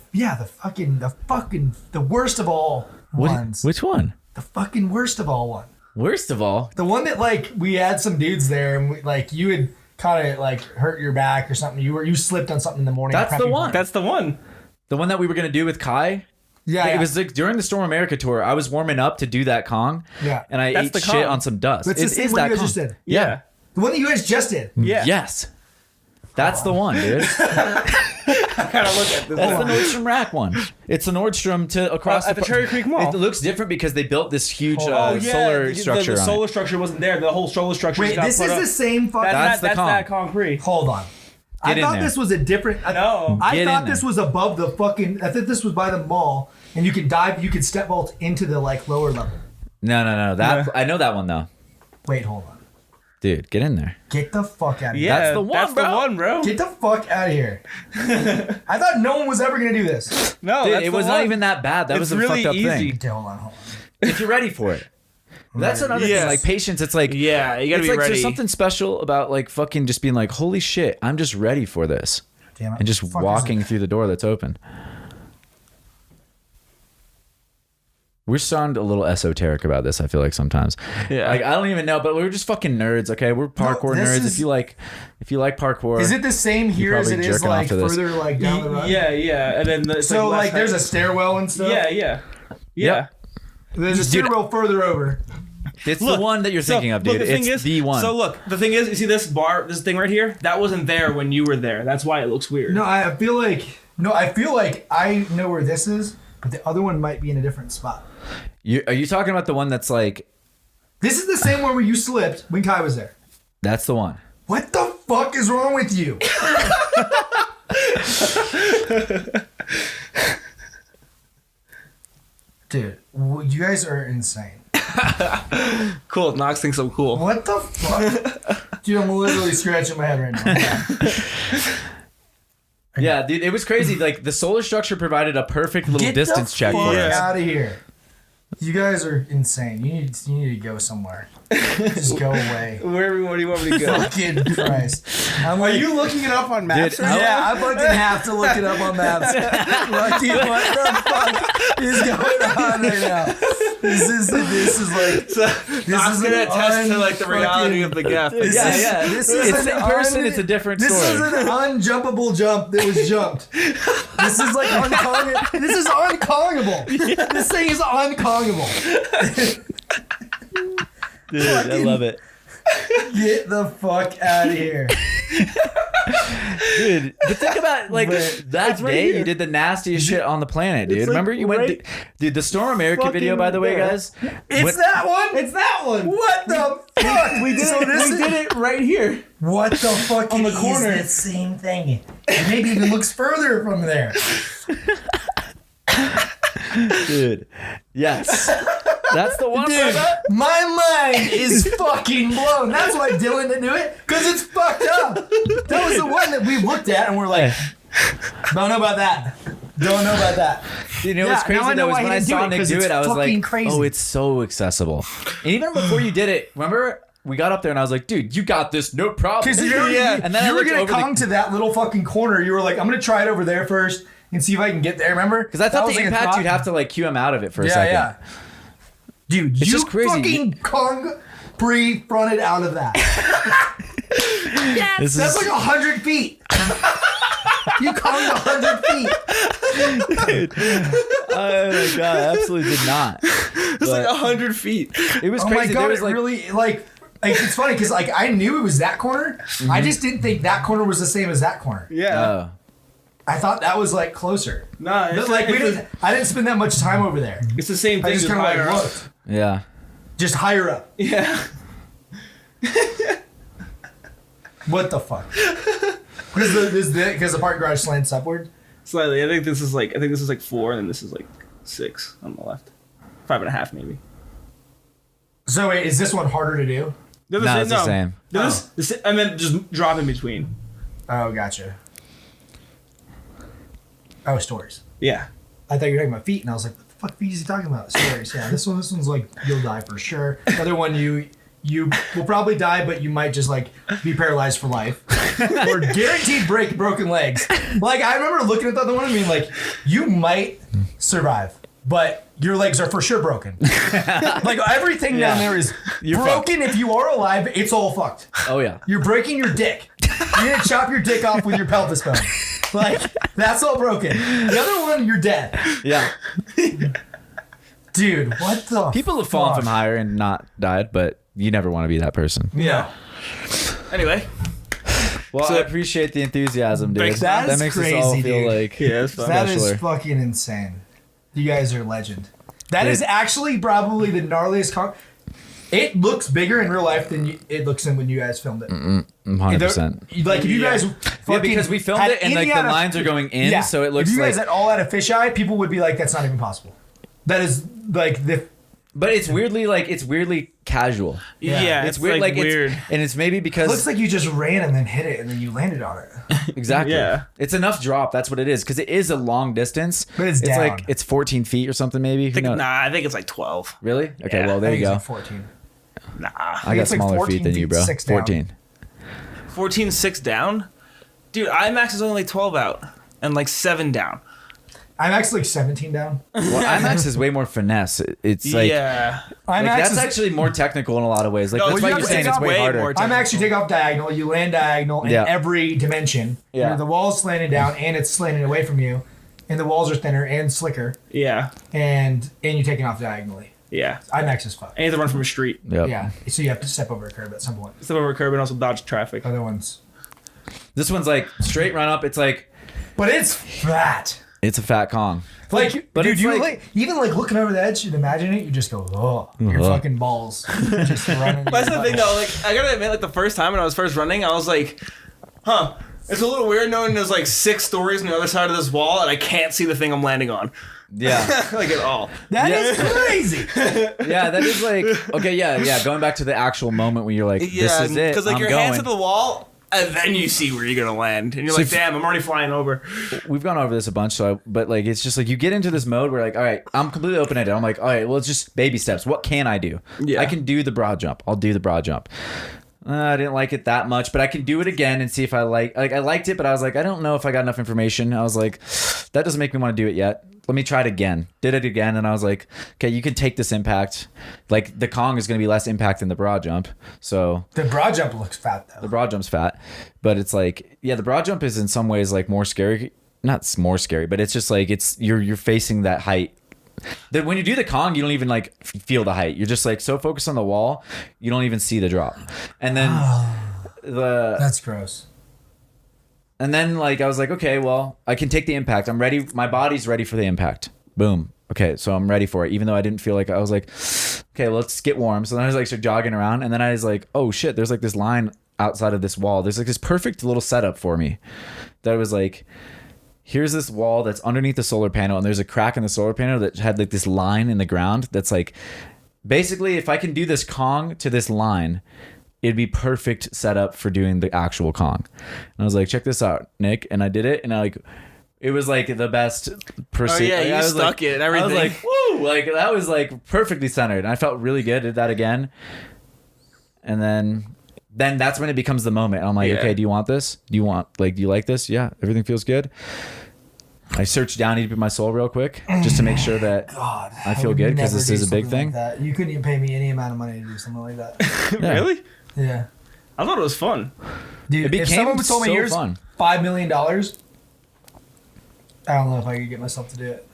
worst of all ones. Which one? The fucking worst of all one. Worst of all, The one that like we had some dudes there and we, like you had kind of like hurt your back or something. You slipped on something in the morning. That's the prepping one. for it. That's the one. the one that we were gonna do with Kai. Yeah, It was like during the Storm America tour. I was warming up to do that Kong. Yeah. And I That's ate the shit Kong. on some dust. That's the It same is one that you guys Kong. just did. Yeah. The one that you guys just did. Yeah. Yes. That's the one, dude. I gotta look at this. That's the Nordstrom Rack one. It's the Nordstrom to across at the Cherry Creek Mall. It looks different because they built this huge Oh, solar structure The on solar it. structure wasn't there. The whole solar structure Wait, got this put is up. the same fucking. That's the that's Kong. that concrete. Hold on. I Get in thought there. this was a different. No. I Get thought in this there. was above the fucking. I thought this was by the mall, and you could dive. You could step vault into the like lower level. No. That Yeah. I know that one though. Wait, hold on. Dude, get in there. Get the fuck out of here. Yeah, That's the one, That's bro. the one, bro. Get the fuck out of here. I thought no one was ever gonna do this. No, Dude, that's it the was one. not even that bad. That It's was a really fucked up easy. thing. Okay, hold on. If you're ready for it. That's another Yes. thing. Like patience, it's like Yeah, you gotta it's be like ready. there's something special about like fucking just being like, holy shit, I'm just ready for this. Damn it. And just Fuck is walking it? through the door that's open. We sound a little esoteric about this, I feel like sometimes. Yeah. Like I don't even know, but we're just fucking nerds, okay? We're parkour this nerds. is- If you like parkour. Is it the same here as it probably is jerking off like to this. further like down the road? Yeah, and then it's So less like there's a height. stairwell and stuff. yeah. Yep. There's a Dude, stairwell further over. It's Look, the one that you're thinking of, dude. Look, the thing It's is, the one. So look, the thing is, you see this bar, this thing right here? That wasn't there when you were there. That's why it looks weird. No, I feel like I know where this is, but the other one might be in a different spot. Are you talking about the one that's like This is the same one where you slipped when Kai was there. that's the one? What the fuck is wrong with you? Dude, you guys are insane. Cool. Knox thinks I'm cool. What the fuck? Dude, I'm literally scratching my head right now. Yeah, dude, it was crazy. Like the solar structure provided a perfect little distance check for us. out of here. You guys are insane. You need to go somewhere. Just go away. Where do you want me to go? Fucking Christ. Are you looking it up on maps? Dude, right now? Yeah, I fucking have to look it up on maps. Lucky, what the fuck is going on right now? This is like Knox gonna attest to like the reality of the gap. Yeah. This is It's in person. It's a different This story. is an unjumpable jump that was jumped. This is like uncongable. This is uncongable. This thing is uncongable. Dude, I love it. Get the fuck out of here. Dude, but think about like But that right day here. you did the nastiest shit on the planet, dude. like Remember you went, right dude. The Storm America video, by the way, there. guys. It's that one? It's that one. What the fuck? We did it right here. What the fuck On the is corner. that same thing? It maybe even looks further from there. Dude. Yes. That's the one. Dude, my mind is fucking blown. That's why Dylan didn't do it, because it's fucked up. That was the one that we looked at and we're like, don't know about that. Don't know about that. You know what's Yeah, now I crazy know though is why when he I didn't do saw it, Nick 'cause do it's it, I was fucking like, crazy. oh, it's so accessible. And even before you did it, remember we got up there and I was like, dude, you got this, no problem. Because you And then I were looked gonna over come to that little fucking corner. You were like, I'm gonna try it over there first and see if I can get there. Remember? because I thought That was the like a impact thought. you'd have to like cue him out of it for a Yeah, second. yeah. Dude, It's you just crazy. fucking Kong pre-fronted out of that. This That's is like 100 feet. You Konged 100 feet. oh my god, I absolutely did not. It's like 100 feet. It was Oh crazy. my god, There was it like really like it's funny because like I knew it was that corner. I just didn't think that corner was the same as that corner. Yeah. I thought that was like closer. Nah, But it's like we it's, didn't. I didn't spend that much time over there. it's the same I thing. just Just kind of higher like up. looked, yeah. just higher up. Yeah. What the fuck? Because the parking garage slants upward. Slightly. I think this is like 4, and then this is like 6 on the left. 5.5 maybe. So wait, is this one harder to do? They're No, it's the same. I meant just drop in between. Oh, gotcha. Oh, stories. Yeah. I thought you were talking about feet, and I was like, what the fuck feet is he talking about? Stories. Yeah, this one's like, you'll die for sure. The other one, you will probably die, but you might just like be paralyzed for life. Or guaranteed broken legs. Like, I remember looking at the other one and being like, you might survive, but your legs are for sure broken. Like, everything down there is broken. If you are alive, it's all fucked. Oh yeah. You're breaking your dick. You're gonna chop your dick off with your pelvis bone. Like, that's all broken. The other one, you're dead. Yeah. Dude, what the People have fallen fuck? from higher and not died, but you never want to be that person. Yeah. Anyway. Well, So- I appreciate the enthusiasm, dude. Thanks, That is makes us all crazy, feel dude. like Yeah, it's fun. That is Bachelor. fucking insane. You guys are legend. That Dude. is actually probably the gnarliest It looks bigger in real life than it looks in when you guys filmed it. 100%. Like, if you guys Yeah, fucking because we filmed had it and like the Indiana- lines are going in, Yeah. so it looks if you like. guys at all had a fisheye, people would be like, that's not even possible. That is like the But it's weirdly casual. Yeah, It's weird, like weird. and it's maybe because looks like you just ran and then hit it and then you landed on it. exactly. Yeah. It's enough drop. That's what it is because it is a long distance. But it's down. like it's 14 feet or something maybe. Who knows? I think it's like 12. Really? Okay. Yeah, well, there I you think go. it's like 14. Nah. I got it's like smaller 14 feet than you, feet, bro. 6 down. 14. 14, 6 down? Dude, IMAX is only like 12 out and like 7 down. I'm actually like 17 down. Well, IMAX is way more finesse. It's like, yeah. IMAX that's is, actually more technical in a lot of ways. Like No, that's well, why you you're have to saying take it's off way way harder. more IMAX, you take off diagonal, you land diagonal in Yeah. every dimension. Yeah. Where the wall's slanted down and it's slanted away from you, and the walls are thinner and slicker, Yeah. and you're taking off diagonally. Yeah. IMAX is fucked. And you have to run from a street. Yep. Yeah, so you have to step over a curb at some point. Step over a curb and also dodge traffic. Other ones, This one's like straight run up. It's like but it's fat. it's a fat Kong. Like, But dude, it's you like- even like looking over the edge and imagine it, you just go, oh, your Uh-huh. fucking balls, just running. That's the thing though, like I gotta admit, like the first time when I was first running, I was like, huh, it's a little weird knowing there's like 6 stories on the other side of this wall and I can't see the thing I'm landing on. Yeah. Like at all. That is crazy. Yeah, that is like okay, yeah. Going back to the actual moment when you're like, this is it. Because like I'm your going. hands to the wall and then you see where you're gonna land. And you're So like, if- damn, I'm already flying over. We've gone over this a bunch, but like it's just like you get into this mode where like, all right, I'm completely open ended. I'm like, all right, well, it's just baby steps. What can I do? Yeah. I can do the broad jump. I'll do the broad jump. I didn't like it that much, but I can do it again and see if I I liked it, but I was like, I don't know if I got enough information. I was like, that doesn't make me want to do it yet. Let me try it again. Did it again, and I was like, okay, you can take this impact. Like the Kong is going to be less impact than the broad jump, so The broad jump looks fat though. the broad jump's fat, but it's like, yeah, the broad jump is in some ways like more scary. Not more scary, but it's just like you're facing that height. That when you do the Kong, you don't even like feel the height. You're just like so focused on the wall, you don't even see the drop. And then That's gross. and then like I was like, okay, well, I can take the impact. I'm ready. My body's ready for the impact. Boom. Okay, so I'm ready for it. Even though I didn't feel like I was like, okay, let's get warm. So then I was like start jogging around, and then I was like, oh shit, there's like this line outside of this wall. There's like this perfect little setup for me. That was like, here's this wall that's underneath the solar panel, and there's a crack in the solar panel that had like this line in the ground that's like basically, if I can do this Kong to this line, it'd be perfect setup for doing the actual Kong. And I was like, check this out, Nick. And I did it, and it was like the best procedure. Oh yeah, you stuck it and everything. I was like, woo! Like that was like perfectly centered. And I felt really good. Did that again. And then that's when it becomes the moment. And I'm like, okay, do you want this? Do you like this? Yeah, everything feels good. I searched down deep in my soul real quick just to make sure that I feel good because this is a big thing. Like you couldn't even pay me any amount of money to do something like that. Yeah. Really? Yeah. I thought it was fun. Dude, It became if someone told me so here's fun. $5 million, I don't know if I could get myself to do it.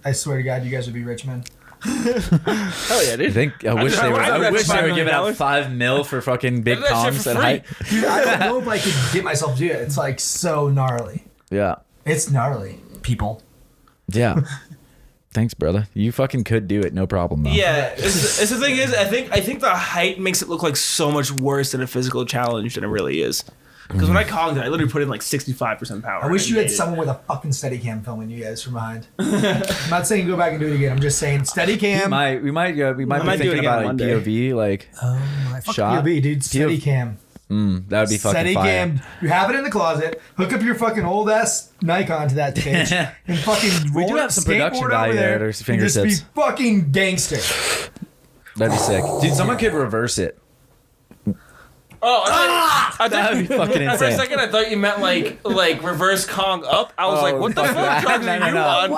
I swear to God, you guys would be rich men. Hell yeah, dude. I wish they were. I wish they were $5 giving out million. $5 million for fucking big That shit Kongs for at free. height. Dude, I don't know if I could get myself to do it. It's like so gnarly. Yeah. It's gnarly, people. Yeah. Thanks, brother. You fucking could do it, no problem though. Yeah, it's the thing is, I think the height makes it look like so much worse than a physical challenge than it really is. Because when I Konged it, I literally put in like 65% power. I wish you had made it. someone with a fucking Steadicam filming you guys from behind. I'm not saying go back and do it again. I'm just saying Steadicam. We might be might do it thinking again about one like day. POV, like Oh my fuck Shot? POV, dude. Steadicam. that would be fucking fire. Steadicam. You have it in the closet. Hook up your fucking old ass Nikon to that bitch and fucking roll do it, have some production skateboard value over there at our and just fingertips. be fucking gangster. That'd be sick, dude. Someone could reverse it. Oh, I That'd be fucking for a insane. second I thought you meant like reverse Kong up. I was like, what the fuck fuck that. drugs No, are no, you no. on?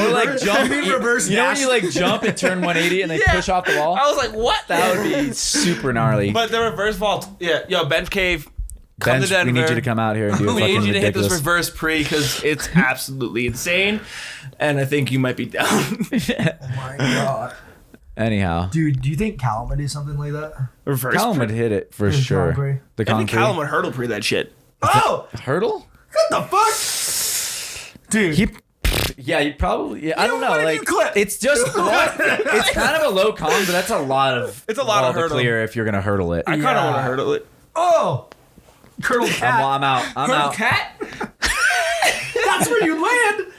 Or like jump, reverse you know when dash. you like jump and turn 180 and then Yeah. push off the wall? I was like, what? That would be super gnarly. But the reverse vault, yeah, yo, Bench Cave, come Bench, to Denver. we need you to come out here and do a We fucking need you to hit this ridiculous. reverse pre because it's absolutely insane, and I think you might be down. Oh my god. Anyhow, Dude, do you think Callum would do something like that? Reverse Callum pre? would hit it for The sure. concrete. The I think concrete. Callum would hurdle pre that shit. Oh! Hurdle? What the fuck? Dude. Yeah, you probably. Yeah, I don't know. what if Like, you clip? it's just it's kind of a low con, but that's a lot of. It's a lot of wall to hurdle. clear if you're gonna hurdle it. I kind of want to hurdle it. Oh! Curdled cat. I'm out. I'm Hurdle out. cat? That's where you land!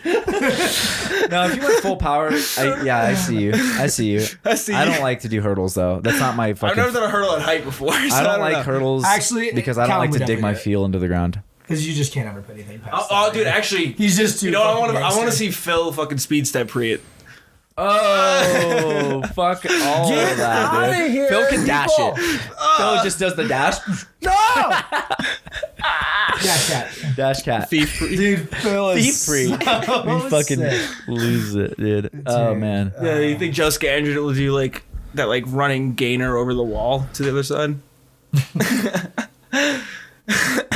No, if you went full power, I see you. I see you. I don't like to do hurdles though. That's not my I've fucking. never done a hurdle at height before. So I don't like know. hurdles Actually, because I don't Callum like would to dig my definitely do it. heel into the ground. Because you just can't ever put anything past Oh, that, dude, right? actually, He's just too you know, I want fucking to see Phil fucking speed step pre it. Oh, fuck all of that, outta dude. here, Phil can dash people. it. Phil just does the dash. No! Yeah, cat. Dash cat. Thief pre. Dude, Phil is Thief free. so We fucking sick. lose it, dude. Oh, Dude. man. Yeah, you think Joe Scandrick will do like that, like running gainer over the wall to the other side?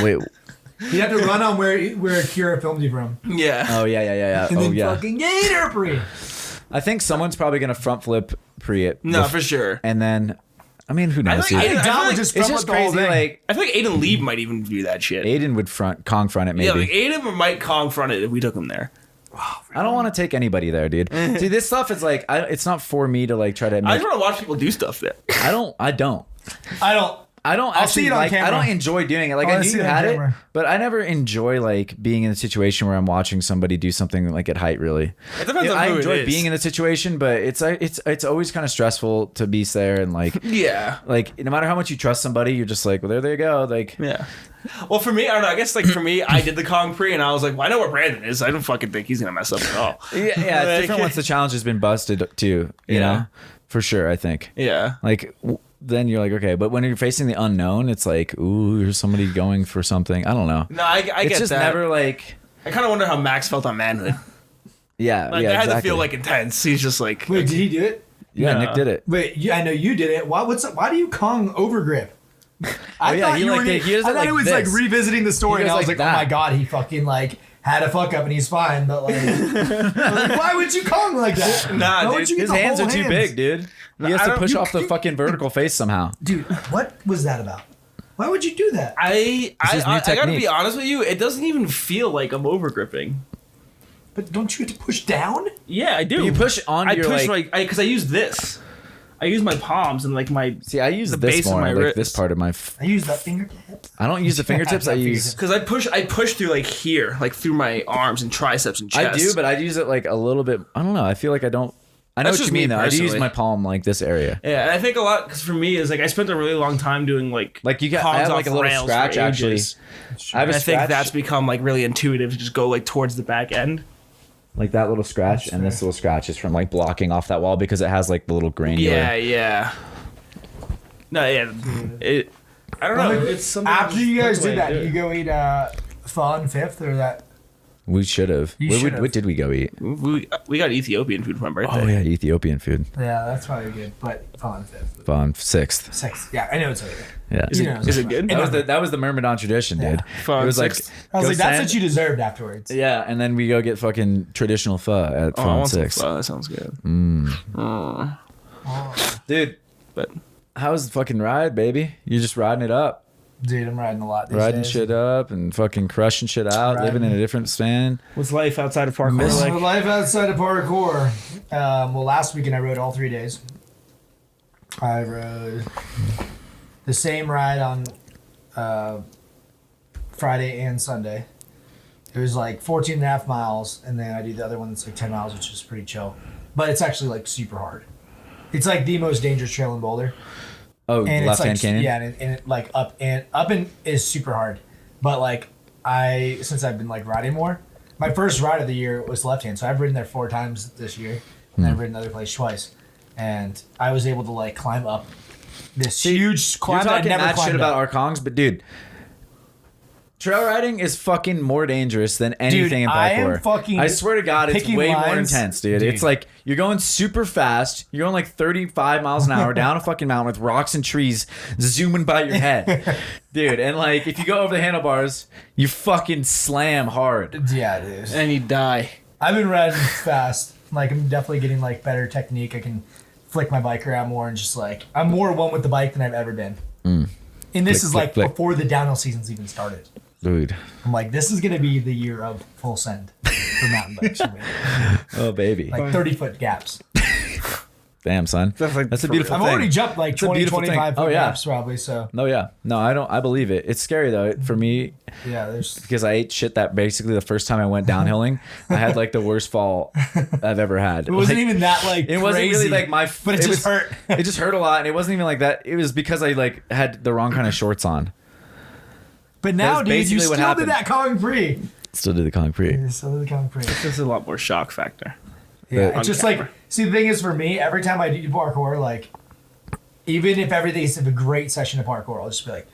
Wait. You have to run on where Kira filmed you from. Yeah. Oh, yeah. And Oh, then yeah. fucking gator pre. I think someone's probably going to front flip pre it. No, for sure. And then, I mean, who knows? think dude? Aiden- I feel Dom would like just It's front just flip the whole crazy. thing. Like, I feel like Aiden Lee might even do that shit. Aiden would Kong front it, maybe. Yeah, like Aiden might Kong front it if we took him there. I don't want to take anybody there, dude. See, this stuff is like, it's not for me to like try to I make. just want to watch people do stuff there. I don't I don't. I'll see actually it on like. camera. I don't enjoy doing it. Like I I wanna knew see you it on had it, camera. but I never enjoy like being in a situation where I'm watching somebody do something like at height. Really, It depends on I who enjoy it is. being in the situation, but it's always kind of stressful to be there and like Yeah. like no matter how much you trust somebody, you're just like, well, there they go. Like, Yeah. Well, for me, I don't know. I guess like for me, I did the Kong pre, and I was like, well, I know where Brandon is. I don't fucking think he's gonna mess up at all. yeah, it's Like- different once the challenge has been busted too. You Yeah. know, for sure. I think. Yeah. Like then you're like, okay, but when you're facing the unknown, it's like, ooh, here's somebody going for something. I don't know. No, I It's get just that. never like, I kind of wonder how Max felt on Manhood. yeah, Like yeah, that had exactly. to feel like intense. He's just like, Wait, did he do it? yeah, No. Nick did it. Wait, I know you did it. Why do you Kong overgrip? I yeah, thought he you like were. did- he does I it thought like he was this. like revisiting the story, He and I goes was like like, oh my that. god, he fucking like had a fuck up and he's fine. But like, I was like, why would you Kong like that? Nah, Why would dude. you get His the hands whole are too big, dude. He has I to don't- push you- off the you- fucking vertical face somehow. Dude, what was that about? Why would you do that? This is new I gotta technique. be honest with you. It doesn't even feel like I'm over gripping. But don't you have to push down? Yeah, I do. You push onto I your push like. because I use this. I use my palms and like my See, I use the this base of more. my Like wrist. this part of my. I use that fingertip. I don't use the fingertips. I use. because I push through like here, like through my arms and triceps and chest. I do, but I use it like a little bit. I don't know. I feel like I don't. I know That's what you just me mean though. I do use personally. my palm like this area. Yeah, and I think a lot because for me is like I spent a really long time doing like Like you got, I cogs have like a off little rails scratch for actually. ages. I have a And I think scratch, that's become like really intuitive to just go like towards the back end. like that little scratch, and this little scratch is from like blocking off that wall because it has like the little granular. Yeah. No, yeah. I don't know. It's something After you guys did that, do did you go eat pho on Fifth or that? We should have. What did we go eat? We got Ethiopian food for my birthday. Oh yeah, Ethiopian food. Yeah, that's probably good. But pho on Fifth. On 6th. Sixth. Yeah, I know it's okay. Yeah. Is it good? That was the Myrmidon tradition, Yeah. dude. Pho It on was like 6th? I was go like, that's stand- what you deserved afterwards. Yeah, and then we go get fucking traditional pho at Oh, pho I on want some 6th. pho. That sounds good. Dude, But how's the fucking ride, baby? You're just riding it up. Dude, I'm riding a lot these Riding days. shit up and fucking crushing shit out, living in a different span. what's life outside of parkour This is like? life outside of parkour. Well, last weekend I rode all 3 days. I rode the same ride on Friday and Sunday. It was like 14 and a half miles, and then I do the other one that's like 10 miles, which is pretty chill. But it's actually like super hard. It's like the most dangerous trail in Boulder. Oh, And left it's hand like, canyon? Yeah, and it like up and is super hard. But like since I've been like riding more, my first ride of the year was left hand. So I've ridden there 4 times this year, and I've ridden another place twice. And I was able to like climb up this huge You're climb that I'd talking never that climbed shit about up. our Kongs, but dude, trail riding is fucking more dangerous than anything in parkour. I am fucking I swear to God, it's picking way more lines. intense, dude. Dude. It's like you're going super fast. You're going like 35 miles an hour down a fucking mountain with rocks and trees zooming by your head, dude. And like if you go over the handlebars, you fucking slam hard. Yeah, dude. And you die. I've been riding fast. Like I'm definitely getting like better technique. I can flick my bike around more and just like I'm more one with the bike than I've ever been. And this Flick, is flick, like flick. before the downhill season's even started. Dude. I'm like, this is gonna be the year of full send for mountain bikes for me. Oh baby. Like 30-foot gaps. Damn, son. That's a beautiful I've thing. already jumped like It's a 20, beautiful thing. 25 foot Oh, yeah. gaps probably. So No, yeah. No, I believe it. It's scary though. For me, yeah, there's because I ate shit that basically the first time I went downhilling, I had like the worst fall I've ever had. it wasn't Like, even that like it wasn't crazy, really like my but it just was, hurt. It just hurt a lot, and it wasn't even like that. It was because I like had the wrong kind of shorts on. But now, That's dude, you basically what still happened. did that Kong Free. Still did the concrete. You still did the Kong Free. There's a lot more shock factor. Yeah, On it's just camera. like, see, the thing is for me, every time I do parkour, like, even if everything's a great session of parkour, I'll just be like,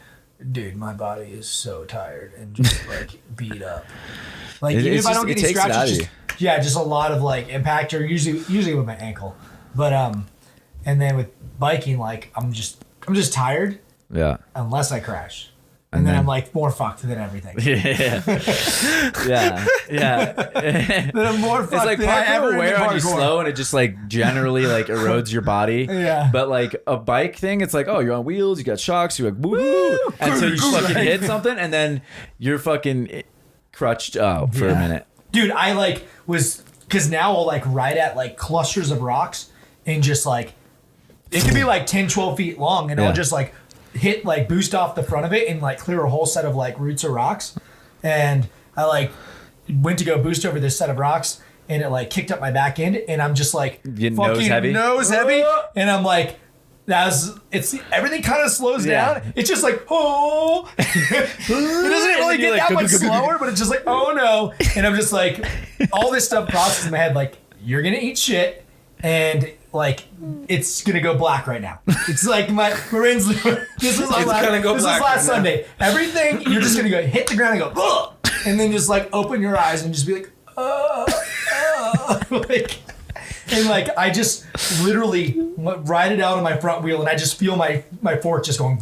dude, my body is so tired and just like beat up. Like, even It's if I just- don't get it any takes it out scratches, of just, yeah, just a lot of like impact or usually with my ankle. But, and then with biking, like, I'm just tired Yeah. unless I crash. And then then- I'm like more fucked than everything. Yeah. Yeah. Then I'm more fucked It's like than I parkour ever will in wear on you parkour. slow, and it just like generally like erodes your body. Yeah. But like a bike thing, it's like, oh, you're on wheels, you got shocks, you're like woo, until you fucking hit something, and then you're fucking crutched for a Yeah. minute. Dude, I like was because now I'll like ride at like clusters of rocks and just like it could be like 10, 12 feet long, and Yeah. I'll just like hit like boost off the front of it and like clear a whole set of like roots or rocks. And I like went to go boost over this set of rocks and it like kicked up my back end and I'm just like Get nose heavy? nose heavy, and I'm like it's everything kind of slows Yeah. down. It's just like oh, it doesn't really And you're get like, that much slower, but it's just like oh no, and I'm just like all this stuff processes in my head like you're gonna eat shit and like it's gonna go black right now. It's like my friends. This was gonna go black right last now. Sunday. Everything you're just gonna go hit the ground and go ugh, and then just like open your eyes and just be like like. And like I just literally ride it out on my front wheel, and I just feel my fork just going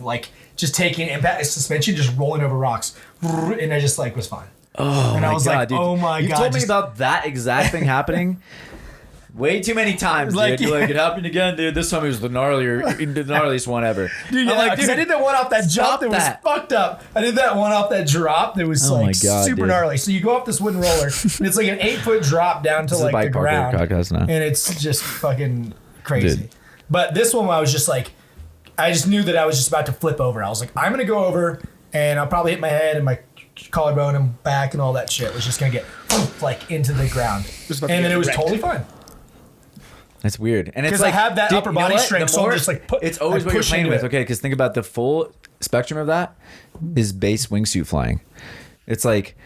like just taking impact suspension, just rolling over rocks, and I just like was fine. Oh And I my was god, like, dude! oh my you God, told me just- about that exact thing happening. Way too many times, Like, dude. You're like, yeah. it happened again, dude. This time it was the gnarliest one ever. Dude, I'm yeah, like, 'cause I dude, did that one off that stop jump that was that. fucked up. I did that one off that drop that was Oh like my God, super dude. gnarly. So you go up this wooden roller, and it's like an 8-foot drop down to This is a like bike the parkour ground, podcast now. and it's just fucking crazy. Dude. But this one, I was just like, I just knew that I was just about to flip over. I was like, I'm gonna go over, and I'll probably hit my head and my collarbone and back and all that shit was just gonna get like into the ground, Just about to and get then it was wrecked. totally fine. It's weird, and it's 'Cause like I have that upper body what? strength, The so I'm more- just like it's always what you're push playing into with. it. Okay, because think about the full spectrum of that is base wingsuit flying. It's like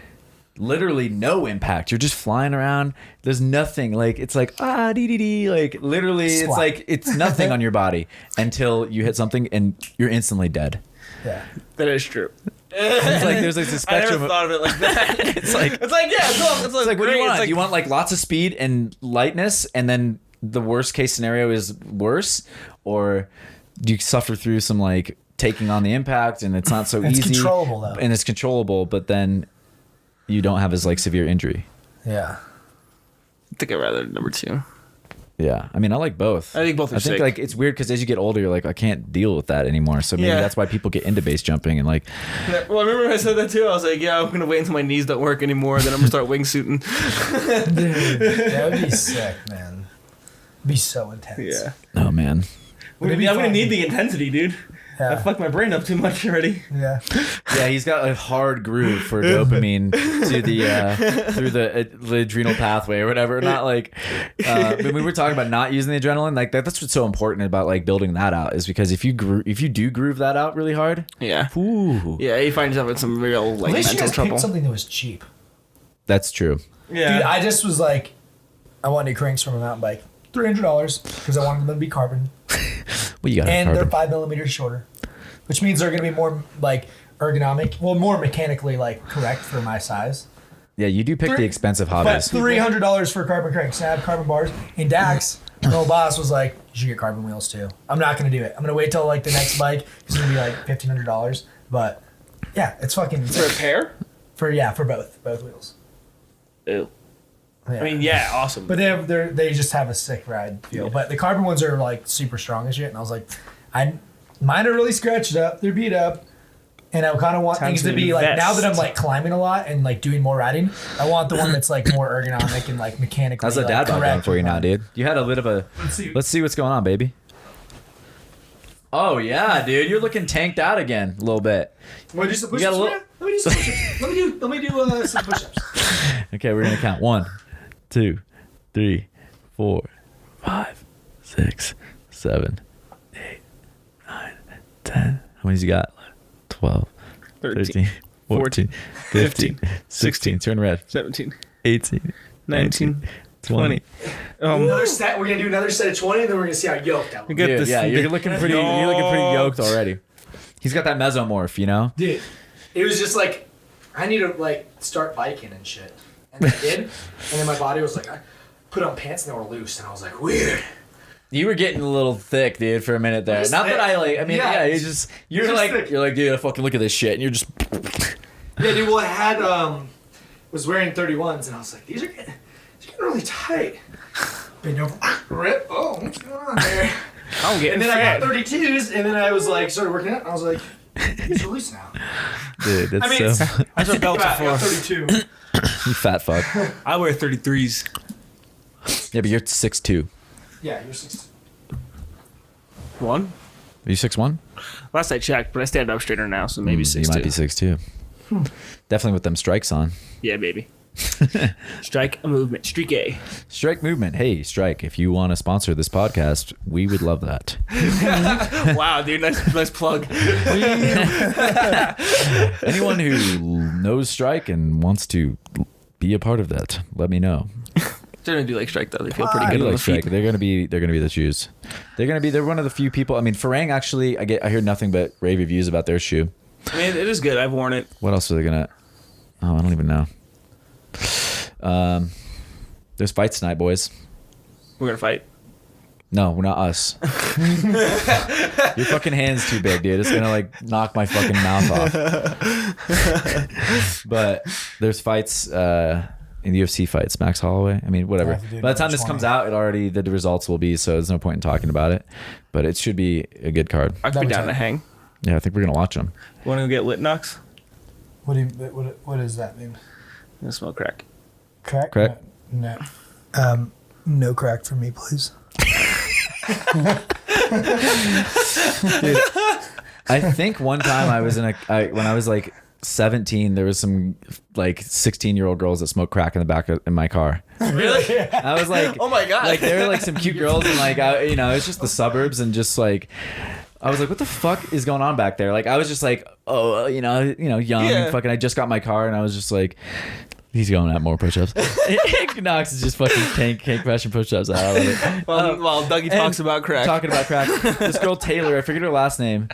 literally no impact. You're just flying around. There's nothing. Like it's like dee dee dee. Like literally, it's Slap. like it's nothing on your body until you hit something and you're instantly dead. Yeah. That is true. It's like there's like this I spectrum. never thought of it like that. It's like yeah, it's like what do you great. want? It's like, Do you want like lots of speed and lightness, and then the worst case scenario is worse, or do you suffer through some like taking on the impact and it's not so It's easy, controllable, though. and it's controllable, but then you don't have as like severe injury. Yeah. I think I'd rather number 2. Yeah, I mean I like both. I think both are I think sick. like it's weird because as you get older, you're like I can't deal with that anymore. So maybe Yeah. that's why people get into base jumping and like Well, I remember I said that too. I was like, yeah, I'm gonna wait until my knees don't work anymore, then I'm gonna start wingsuiting. Dude, that would be sick, man. Be so intense. Yeah. oh man. Would it be I'm gonna fun? need the intensity, dude. I Yeah. fucked my brain up too much already. Yeah. Yeah, he's got a hard groove for dopamine to the through the adrenal pathway or whatever. Not like when we were talking about not using the adrenaline, like that's what's so important about like building that out is because if you do groove that out really hard, Yeah. ooh, Yeah, you find yourself in some real like At least you mental guys trouble. picked something that was cheap. that's true. Yeah. Dude, I just was like, I want new cranks from a mountain bike. $300 because I wanted them to be carbon. Well, you got And they're carbon. 5 millimeters shorter, which means they're going to be more like ergonomic, well, more mechanically like correct for my size. Yeah, you do pick the expensive But hobbies. $300 for carbon cranks. And I have carbon bars. And Dax, my old boss, was like, you should get carbon wheels too. I'm not going to do it. I'm going to wait till like the next bike. It's going to be like $1,500. But yeah, it's fucking For a pair? for both wheels. Ew. Yeah. I mean, yeah, awesome. But they just have a sick ride feel. But the carbon ones are like super strong as shit. And I was like, mine are really scratched up. They're beat up. And I kind of want Time things to to be like, now that I'm invest. like climbing a lot and like doing more riding, I want the one that's like more ergonomic and like mechanically. How's the like, dad bod going correct for you now, ride. dude? You had a bit of a. Let's see what's going on, baby. Oh yeah, dude, you're looking tanked out again a little bit. Want to do some You got push-ups? a little- man? Let me do some push-ups. Let me do some push-ups. Okay, we're gonna count 1, 2, 3, 4, 5, 6, 7, 8, 9, 10. How many you got? 12, 13, 14, 15, 16. Turn red. 17, 18, 19, 20. Another set. We're gonna do another set of 20, and then we're gonna see how yoked I You look. get Dude, this. yeah, you're looking pretty yoked Yoked. already. He's got that mesomorph, you know. Dude, it was just like I need to like start biking and shit, and I did, and then my body was like, I put on pants and they were loose, and I was like, weird. You were getting a little thick, dude, for a minute there. Just Not that thick. I like. I mean, Yeah, yeah, it's you're just like, thick. dude, fucking look at this shit, and you're just. Yeah, dude. Well, I had was wearing 31s, and I was like, these are getting really tight. Bend over, rip. Oh, what's going on there? I'm getting And then I fat. got 32s, and then I was like, started working out, and I was like, these are loose now. Dude, that's I mean, so. That's what belts are I got for. 32. You fat fuck. I wear 33s. Yeah, but you're 6'2". Yeah, you're 6. One? Are you 6'1"? Last I checked, but I stand up straighter now, so maybe 6'2". You might be 6'2". Definitely with them strikes on. Yeah, baby. Strike a movement. Streak A. Strike movement. Hey, Strike, if you want to sponsor this podcast, we would love that. Wow, dude, nice plug. Anyone who knows Strike and wants to be a part of that, let me know. They're gonna do like strike though. They feel pretty I good do on like the feet. Strike. They're gonna be the shoes. They're one of the few people. I mean, Farang actually, I hear nothing but rave reviews about their shoe. I mean, it is good. I've worn it. What else are they gonna? Oh, I don't even know. There's fights tonight, boys. We're gonna fight. No, not us. Your fucking hand's too big, dude. It's gonna like knock my fucking mouth off. But there's fights in the UFC fights. Max Holloway. I mean, whatever. Yeah, By the time this comes out, the results will be. So there's no point in talking about it. But it should be a good card. I could be down to hang. Yeah, I think we're gonna watch them. Want to go get lit, Knox? What does that mean? I'm gonna smoke crack. Crack? Crack? No. No crack for me, please. I think one time I was when I was like 17, there was some like 16-year-old girls that smoked crack in the back in my car. Really? I was like, Oh my God. Like there were like some cute girls and like it's just the suburbs and just like I was like, what the fuck is going on back there? Like I was just like, oh, young, fucking. I just got my car and I was just like, he's going at more push-ups. Knox is just fucking tank pressing push-ups. I love it. While Dougie talks about crack. Talking about crack. This girl Taylor, I forget her last name.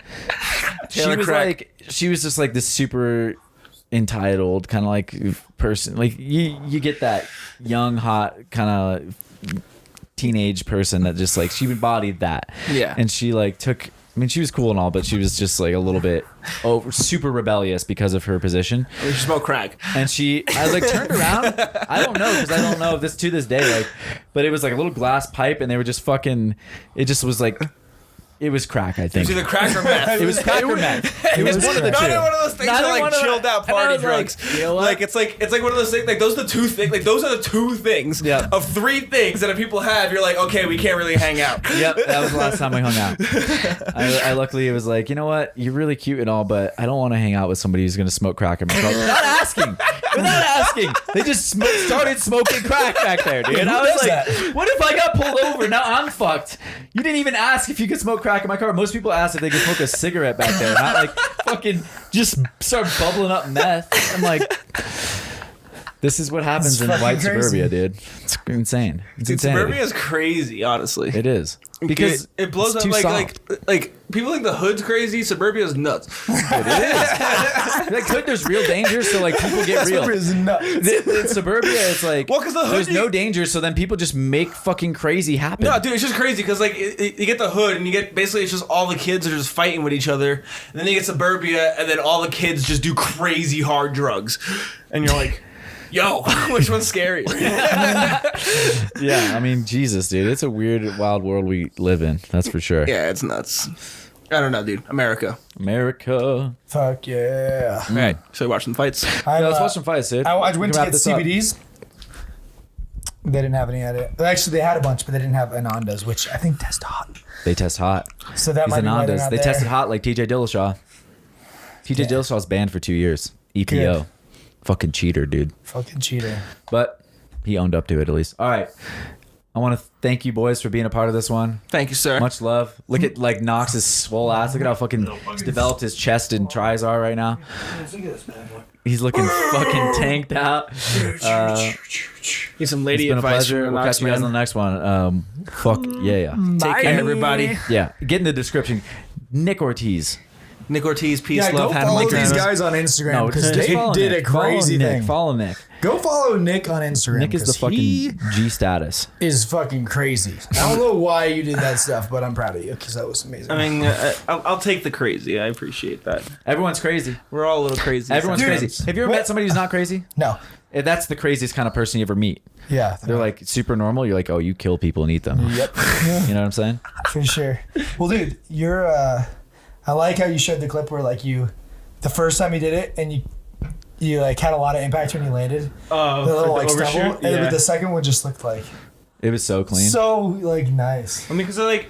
Taylor she was Crack. like, she was just like this super entitled kind of like person. Like you get that young, hot kind of teenage person that just like she embodied that. Yeah. And she like took. I mean, she was cool and all, but she was just like a little bit super rebellious because of her position. She smoked crack. And I like turned around. I don't know because I don't know if this to this day, like, but it was like a little glass pipe, and they were just fucking. It just was like. It was crack, I think. It was either crack or meth. It was crack or meth. It was one of the two. Not one of those things that like chilled out party drugs. You know what? Like it's like one of those things. Like those are the two things. Like those are the two things of three things that if people have, you're like, okay, we can't really hang out. Yep, that was the last time we hung out. I luckily it was like, you know what? You're really cute and all, but I don't want to hang out with somebody who's gonna smoke crack in my car. Without asking. They just started smoking crack back there, dude. And I was like, what if I got pulled over? Now I'm fucked. You didn't even ask if you could smoke crack in my car. Most people ask if they could smoke a cigarette back there, not like fucking just start bubbling up meth. I'm like, this is what happens in white suburbia, dude. It's insane. It's insane. Suburbia is crazy, honestly. It is because it blows it's up too like people think the hood's crazy. Suburbia is nuts. It is. Like hood, there's real danger, so like people get real. In suburbia, it's like because the hood there's no danger, so then people just make fucking crazy happen. No, dude, it's just crazy because like you get the hood and you get basically it's just all the kids are just fighting with each other, and then you get suburbia and then all the kids just do crazy hard drugs, and you're like. Yo, which one's scary? Yeah, I mean, Jesus, dude. It's a weird, wild world we live in. That's for sure. Yeah, it's nuts. I don't know, dude. America. Fuck yeah. All right. So you watch some fights? Let's watch some fights, dude. I went to Wrap get this up. CBDs. They didn't have any at it. Actually, they had a bunch, but they didn't have Anandas, which I think test hot. They test hot. So that These might be why they're Anandas. not They there. tested hot like TJ Dillashaw. TJ Dillashaw's banned for 2 years. EPO. Good. Fucking cheater, dude. Fucking cheater. But he owned up to it at least. All right. I want to thank you boys for being a part of this one. Thank you, sir. Much love. Look at like Knox's swole ass. Look at how fucking he's developed his chest and tries are right now. He's looking fucking tanked out. Get some lady It's been a advice. pleasure. We'll catch you guys on the next one. Fuck yeah. Take care, everybody. Yeah. Get in the description. Nick Ortiz. Nick Ortiz, peace, Yeah, go love, follow Hannah these McDermott. guys on Instagram No, because just they follow did Nick. a crazy Follow thing. Nick. Follow Nick. Go follow Nick on Instagram. Nick is the 'cause fucking he G status. is fucking crazy. I don't know why you did that stuff, but I'm proud of you because that was amazing. I mean, I'll take the crazy. I appreciate that. Everyone's crazy. We're all a little crazy. Everyone's sometimes. crazy. Have you ever met somebody who's not crazy? No. That's the craziest kind of person you ever meet. Yeah. They're like super normal. You're like, oh, you kill people and eat them. Yep. You know what I'm saying? For sure. Well, dude, you're. I like how you showed the clip where like the first time you did it and you like had a lot of impact when you landed. Oh, The little the like overshoot? stumble, and Yeah. but the second one just looked like It was so clean. so like nice. I mean, because I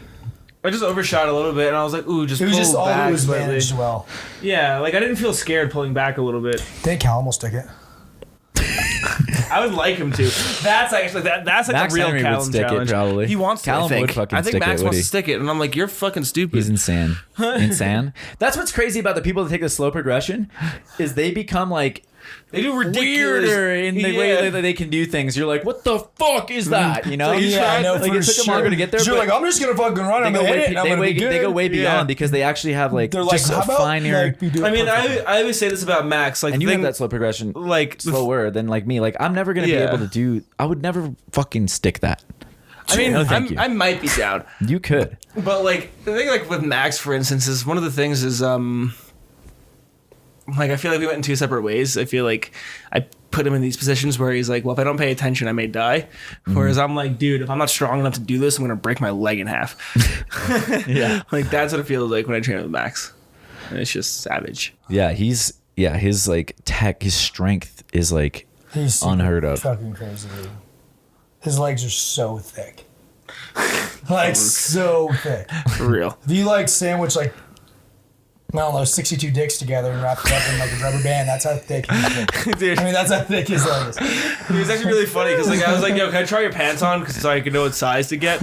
just overshot a little bit, and I was like, ooh, just It was pull just all back it was slightly. managed well. Yeah, like I didn't feel scared pulling back a little bit. I think Cal almost took it. I would like him to. That's actually that's like Max a real Henry would Callum stick it, challenge. probably. He wants to. Callum I think. would fucking I think stick Max it, wants would to he? stick it, and I'm like, you're fucking stupid. He's insane. Insane. That's what's crazy about the people that take the slow progression is they become like They do ridiculous. weirder in the way that they can do things. You're like, what the fuck is that? You know? Yeah, I know like for it took them longer to get there. You're but like, I'm just gonna fucking run. I'm they gonna go hit way, it. And I'm they, gonna way, be good. they go way beyond Yeah. because they actually have like They're like, just how a about finer. like, we do it I mean, perfectly? I always say this about Max. Like, and the you have thing, that slow progression like slower than like me. Like I'm never gonna be Yeah. able to do. I would never fucking stick that. I mean, No, thank you. I might be down, You could. but like the thing, like with Max, for instance, is one of the things is like I feel like we went in two separate ways. I feel like I put him in these positions where he's like, well, if I don't pay attention, I may die. Whereas I'm like, dude, if I'm not strong enough to do this, I'm gonna break my leg in half. Yeah. Like that's what it feels like when I train with Max. And it's just savage. Yeah. His like his strength is like He's super unheard of. Fucking crazy, dude. His legs are so thick. Like so thick. For real. Do you like sandwich like I don't know, 62 dicks together and wrapped it up in like a rubber band. That's how thick his dick. Dude. I mean, that's how thick his leg is. It was actually really funny because like I was like, yo, can I try your pants on so I can know what size to get?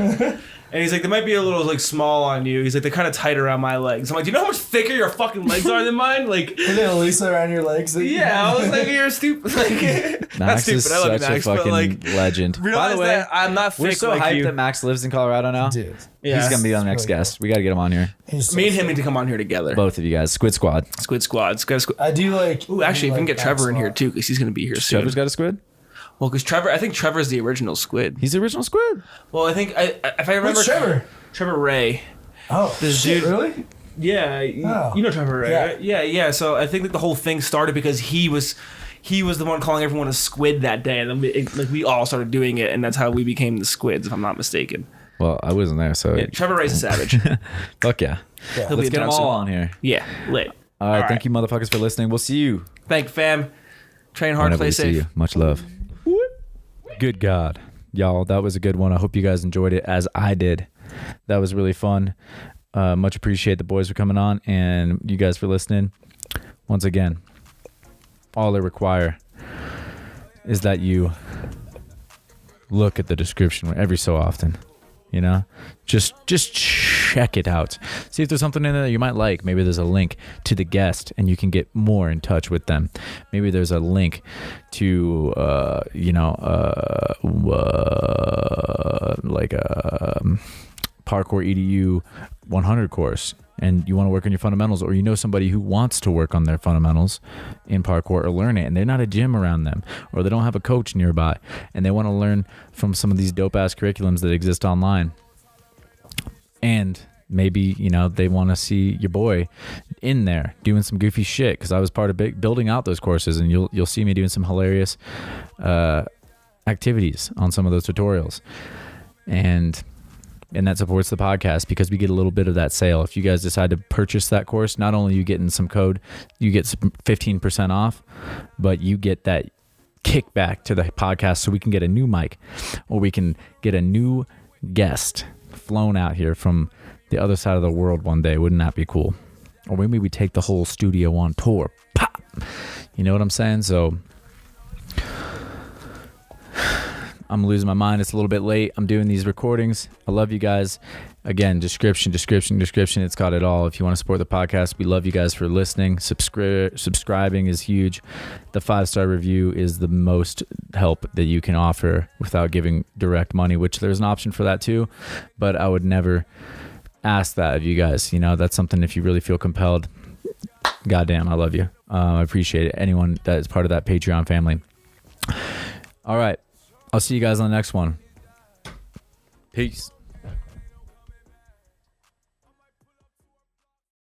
And he's like, they might be a little like small on you. He's like, they're kind of tight around my legs. I'm like, do you know how much thicker your fucking legs are than mine? Like, Is it looser around your legs? yeah, I was like, you're stupid. Like, not Max stupid. is I love you, such Max, a but fucking like, legend. By realize the way, that I'm not we're thick so like hyped you. that Max lives in Colorado now. Dude. Yeah. He's gonna be our next really guest. We got to get him on here. Me and him need to come on here together. Both of you guys. Squid Squad. Squid Squad. I do like. Ooh, actually, if we can get like Trevor in here Max too, because he's gonna be here soon. Trevor's got a squid. Well, because I think Trevor's the original Squid. He's the original squid. Well, I think if I remember, Who's Trevor? Trevor Ray. Oh, This shit, dude- really? Yeah, Oh. you know Trevor Ray, Yeah. right? Yeah. So I think that the whole thing started because he was the one calling everyone a squid that day, and then we all started doing it, and that's how we became the Squids, if I'm not mistaken. Well, I wasn't there, so Yeah, Trevor Ray's a savage. fuck yeah. Yeah. He'll Let's be get them in town all soon. on here. Yeah, lit. All right, thank you, motherfuckers, for listening. We'll see you Thank you, fam. Train hard, whenever play we see safe. you. Much love. Good God, y'all, that was a good one. I hope you guys enjoyed it as I did. That was really fun. Much appreciate the boys for coming on and you guys for listening. Once again, all they require is that you look at the description every so often. You know, just check it out. See if there's something in there that you might like. Maybe there's a link to the guest and you can get more in touch with them. Maybe there's a link to like a Parkour EDU 100 course, and you want to work on your fundamentals, or you know somebody who wants to work on their fundamentals in parkour or learn it, and they're not a gym around them, or they don't have a coach nearby, and they want to learn from some of these dope ass curriculums that exist online. And maybe, they want to see your boy in there doing some goofy shit, because I was part of building out those courses, and you'll see me doing some hilarious activities on some of those tutorials. And that supports the podcast because we get a little bit of that sale. If you guys decide to purchase that course, not only are you getting some code, you get 15% off, but you get that kickback to the podcast, so we can get a new mic, or we can get a new guest flown out here from the other side of the world one day. Wouldn't that be cool? Or maybe we take the whole studio on tour. Pop! You know what I'm saying? So I'm losing my mind. It's a little bit late. I'm doing these recordings. I love you guys. Again, description. It's got it all. If you want to support the podcast, we love you guys for listening. Subscribing is huge. The 5-star review is the most help that you can offer without giving direct money, which there's an option for that too. But I would never ask that of you guys. That's something, if you really feel compelled, goddamn, I love you. I appreciate it. Anyone that is part of that Patreon family. All right. I'll see you guys on the next one. Peace.